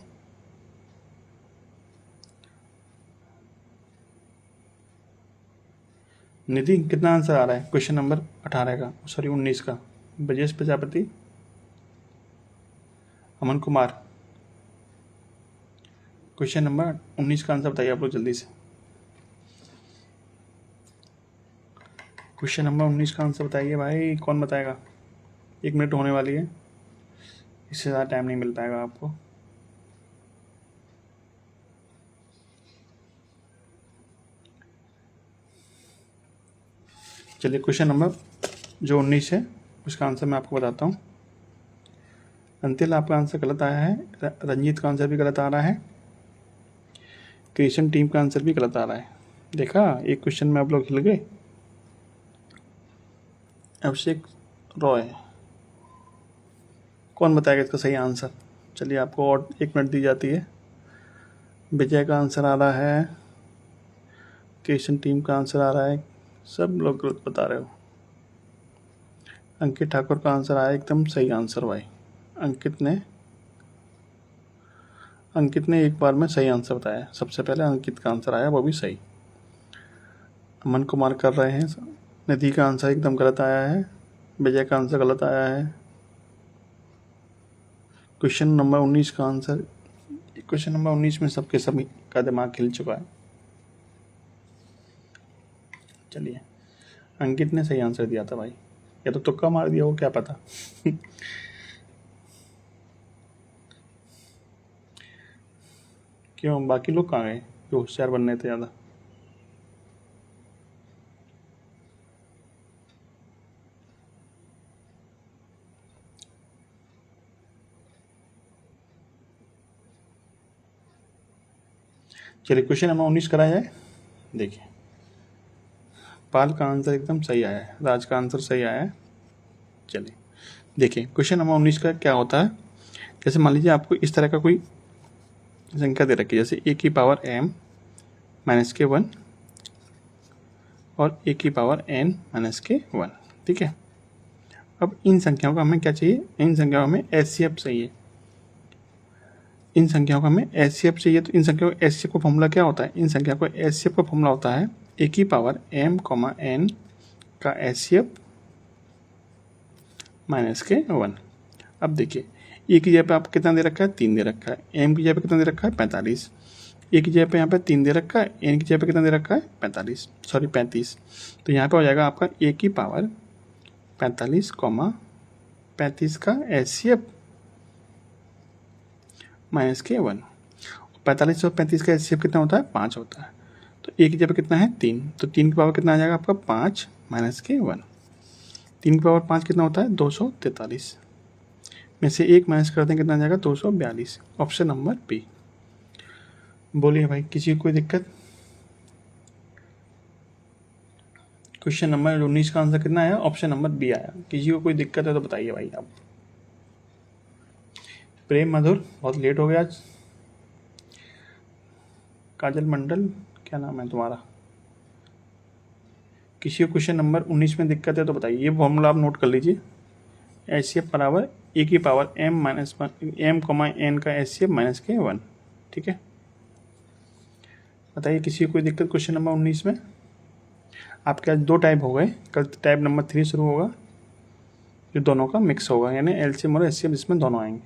निधि कितना आंसर आ रहा है क्वेश्चन नंबर 18 का, सॉरी 19 का। ब्रजेश प्रजापति, अमन कुमार, क्वेश्चन नंबर 19 का आंसर बताइए आप लोग जल्दी से। क्वेश्चन नंबर 19 का आंसर बताइए भाई, कौन बताएगा? 1 मिनट होने वाली है, इससे ज़्यादा टाइम नहीं मिल पाएगा आपको। चलिए क्वेश्चन नंबर जो 19 है उसका आंसर मैं आपको बताता हूँ। अंतिल आपका आंसर गलत आया है, रंजीत का आंसर भी गलत आ रहा है, क्रिएशन टीम का आंसर भी गलत आ रहा है। देखा, एक क्वेश्चन में आप लोग हिल गए। अभिषेक रॉय, कौन बताएगा इसका सही आंसर? चलिए आपको और 1 मिनट दी जाती है। विजय का आंसर आ रहा है, क्रिएशन टीम का आंसर आ रहा है, सब लोग गलत बता रहे हो। अंकित ठाकुर का आंसर आया एकदम सही आंसर भाई। अंकित ने एक बार में सही आंसर बताया। सबसे पहले अंकित का आंसर आया, वो भी सही। अमन कुमार कर रहे हैं। निधि का आंसर एकदम गलत आया है। विजय का आंसर गलत आया है। क्वेश्चन नंबर 19 का आंसर, क्वेश्चन नंबर 19 में सबके सभी का दिमाग हिल चुका है। चलिए, अंकित ने सही आंसर दिया था भाई, या तो तुक्का मार दिया हो, क्या पता। क्यों, बाकी लोग कहाँ गए जो होशियार बनने थे ज़्यादा? चलिए क्वेश्चन नंबर 19 कराया जाए। देखिए, पाल का आंसर एकदम सही आया है, राज का आंसर सही आया है। चलिए देखिए, क्वेश्चन नंबर 19 का क्या होता है। जैसे मान लीजिए आपको इस तरह का कोई संख्या दे रखी है, जैसे a की पावर m माइनस के 1 और a की पावर n माइनस के 1, ठीक है। अब इन संख्याओं का हमें क्या चाहिए? इन संख्याओं में एचसीएफ चाहिए। इन संख्याओं का हमें एचसीएफ चाहिए। तो इन संख्याओं का एचसीएफ का फॉर्मूला क्या होता है? इन संख्याओं का एचसीएफ का फॉर्मूला होता है a की पावर m, n का एचसीएफ माइनस के 1। अब देखिए, ए की जगह पे आप कितना दे रखा है? 3 दे रखा है। एम की जगह पे कितना दे रखा है? 45। ए की जगह पे यहाँ पे 3 दे रखा है, एन की जगह पे कितना दे रखा है? 35। तो यहाँ पे हो जाएगा आपका ए की पावर 45, 35 का एचसीएफ माइनस के 1। 45 और 35 का एचसीएफ कितना होता है? 5 होता है। तो ए की जगह पे कितना है? 3। तो 3 की पावर कितना आ जाएगा आपका? 5 माइनस के 1। 3 की पावर 5 कितना होता है? 243 में से 1 माइनस कर दें, कितना आ जाएगा? 242। Option number B. बोलिए भाई, किसी को कोई दिक्कत? क्वेश्चन नंबर 19 का आंसर कितना आया? ऑप्शन नंबर बी आया। किसी को कोई दिक्कत है तो बताइए भाई आप। प्रेम मधुर, बहुत लेट हो गया आज। काजल मंडल, क्या नाम है तुम्हारा? किसी को क्वेश्चन नंबर 19 में दिक्कत है तो बताइए। ये फॉर्मूला आप नोट कर लीजिए। एचसीएफ बराबर ए की power m minus m, n का एचसीएफ माइनस के 1, ठीक है। बताइए किसी को कोई दिक्कत क्वेश्चन नंबर 19 में? आपके आज 2 टाइप हो गए, कल टाइप नंबर 3 शुरू होगा, जो दोनों का मिक्स होगा, यानी एलसीएम और एचसीएफ इसमें दोनों आएंगे।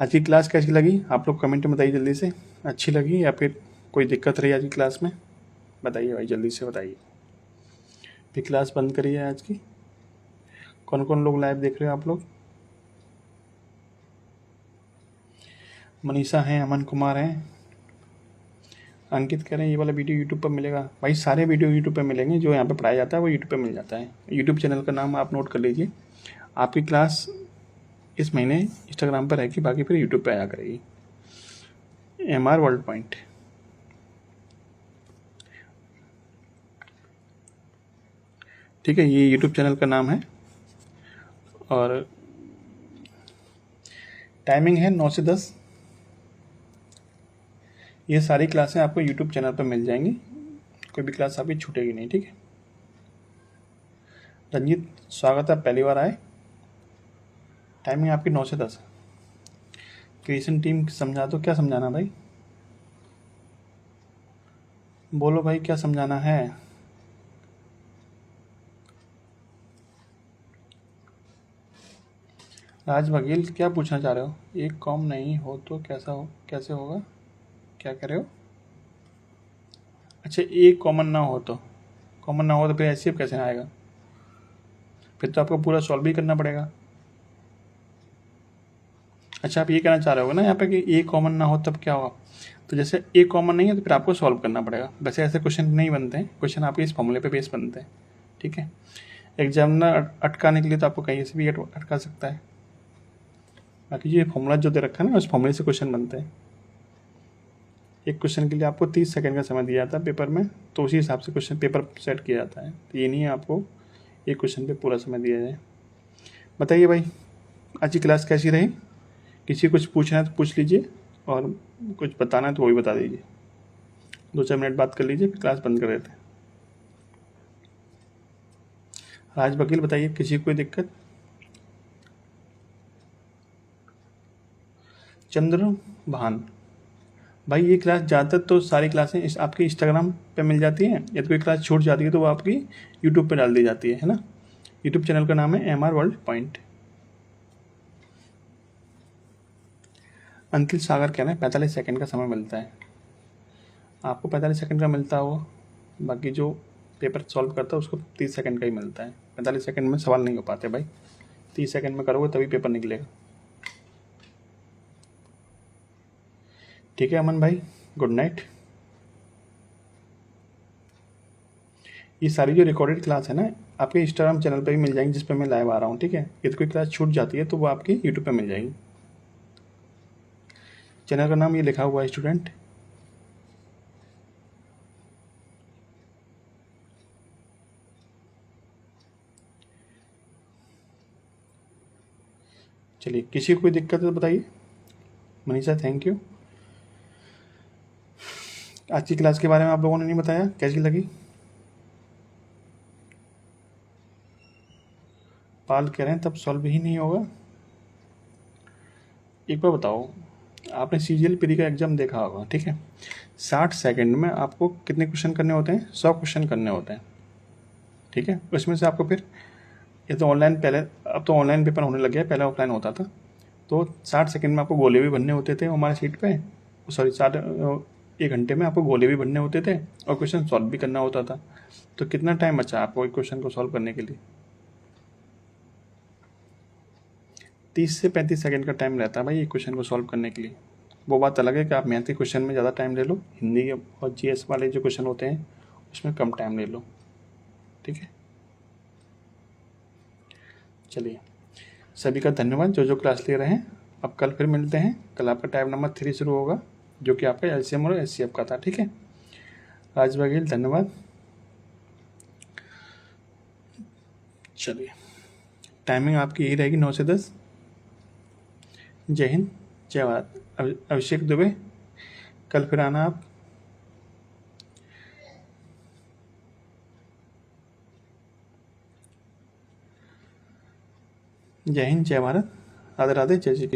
आज की क्लास कैसी लगी आप लोग कमेंट में बताइए जल्दी से। अच्छी लगी या फिर कोई दिक्कत रही आज की क्लास में? बताइए भाई, जल्दी से बताइए। फिर क्लास बंद करिए आज की। कौन कौन लोग लाइव देख रहे हो आप लोग? मनीषा हैं, अमन कुमार हैं, अंकित कह रहे हैं ये वाला वीडियो यूट्यूब पर मिलेगा। भाई सारे वीडियो यूट्यूब पर मिलेंगे, जो यहाँ पे पढ़ाया जाता है वो यूट्यूब पर मिल जाता है। यूट्यूब चैनल का नाम आप नोट कर लीजिए। आपकी क्लास इस महीने इंस्टाग्राम पर रहेगी, बाकी फिर यूट्यूब पर आया करेगी। MR वर्ल्ड पॉइंट, ठीक है, ये यूट्यूब चैनल का नाम है। और टाइमिंग है 9 से 10। ये सारी क्लासें आपको यूट्यूब चैनल पर मिल जाएंगी, कोई भी क्लास आपकी छूटेगी नहीं, ठीक है। रंजीत, स्वागत है, पहली बार आए। टाइमिंग आपकी 9 से 10। क्रिएशन टीम समझा दो, क्या समझाना भाई? बोलो भाई, क्या समझाना है? राज बघेल क्या पूछना चाह रहे हो? एक कॉम नहीं हो तो कैसे होगा? क्या कह रहे हो? अच्छा, एक कॉमन ना हो तो फिर एचसीएफ कैसे आएगा? फिर तो आपको पूरा सॉल्व भी करना पड़ेगा। अच्छा, आप ये कहना चाह रहे हो ना यहाँ पे कि ए कॉमन ना हो तब क्या होगा? तो जैसे ए कॉमन नहीं है तो फिर आपको सॉल्व करना पड़ेगा। वैसे ऐसे क्वेश्चन नहीं बनते हैं, क्वेश्चन आपके इस फॉर्मूले पे बेस बनते हैं। ठीक है, एग्जामिनर अटकाने के लिए तो आपको कहीं से भी अटका सकता है। बाकी ये फॉर्मूला जो दे रखा है ना, उस फॉर्मूले से क्वेश्चन बनते हैं। एक क्वेश्चन के लिए आपको 30 सेकंड का समय दिया जाता है पेपर में, तो उसी हिसाब से क्वेश्चन पेपर सेट किया जाता है। तो ये नहीं है आपको एक क्वेश्चन पे पूरा समय दिया जाए। बताइए भाई, आज की क्लास कैसी रही? किसी कुछ पूछना है तो पूछ लीजिए, और कुछ बताना है तो वो भी बता दीजिए। 2-4 मिनट बात कर लीजिए, फिर क्लास बंद कर देते हैं। राज वकील बताइए, किसी को कोई दिक्कत? चंद्र भान भाई, ये क्लास ज़्यादातर तो सारी क्लासें आपकी इंस्टाग्राम पे मिल जाती हैं, या तो कोई क्लास छूट जाती है तो वो आपकी यूट्यूब पे डाल दी जाती है ना। यूट्यूब चैनल का नाम है MR वर्ल्ड पॉइंट। अंकिल सागर कह रहे हैं 45 सेकंड का समय मिलता है। आपको 45 सेकंड का मिलता हो, बाकी जो पेपर सॉल्व करता है उसको 30 सेकंड का ही मिलता है। 45 सेकंड में सवाल नहीं हो पाते भाई, 30 सेकंड में करोगे तभी पेपर निकलेगा। ठीक है अमन भाई, गुड नाइट। ये सारी जो रिकॉर्डेड क्लास है ना, आपके इंस्टाग्राम चैनल पे भी मिल जाएंगी, जिस पे मैं लाइव आ रहा हूँ। ठीक है, यदि कोई क्लास छूट जाती है तो वो आपकी यूट्यूब पे मिल जाएगी। चैनल का नाम ये लिखा हुआ है स्टूडेंट। चलिए, किसी को कोई दिक्कत है तो बताइए। Manisha thank you. आज की क्लास के बारे में आप लोगों ने नहीं बताया, कैसी लगी? पाल कह रहे हैं तब सॉल्व ही नहीं होगा। एक बार बताओ, आपने CGL प्री का एग्जाम देखा होगा, ठीक है? 60 सेकंड में आपको कितने क्वेश्चन करने होते हैं? 100 क्वेश्चन करने होते हैं। ठीक है, उसमें से आपको फिर, ये तो ऑनलाइन पहले, अब तो ऑनलाइन पेपर होने लग गया, पहले ऑफलाइन होता था। तो 60 सेकंड में आपको गोले भी बनने होते थे हमारे सीट पे, सॉरी 1 घंटे में आपको गोले भी बनने होते थे और क्वेश्चन सॉल्व भी करना होता था। तो कितना टाइम बचा आपको एक क्वेश्चन को सॉल्व करने के लिए? 30 से 35 सेकंड का टाइम रहता है भाई एक क्वेश्चन को सॉल्व करने के लिए। वो बात अलग है कि आप मैथ के क्वेश्चन में ज़्यादा टाइम ले लो, हिंदी और GS वाले जो क्वेश्चन होते हैं उसमें कम टाइम ले लो। ठीक है, चलिए, सभी का धन्यवाद जो जो क्लास ले रहे हैं। अब कल फिर मिलते हैं। कल आपका टाइम नंबर 3 शुरू होगा, जो कि आपका LCM और SCF का था। ठीक है, राज बघेल धन्यवाद। चलिए, टाइमिंग आपकी यही रहेगी 9 से 10। जय हिंद, जय भारत। अभिषेक दुबे, कल फिर आना आप। जय हिंद, जय भारत, राधे राधे, जय श्री कृष्ण।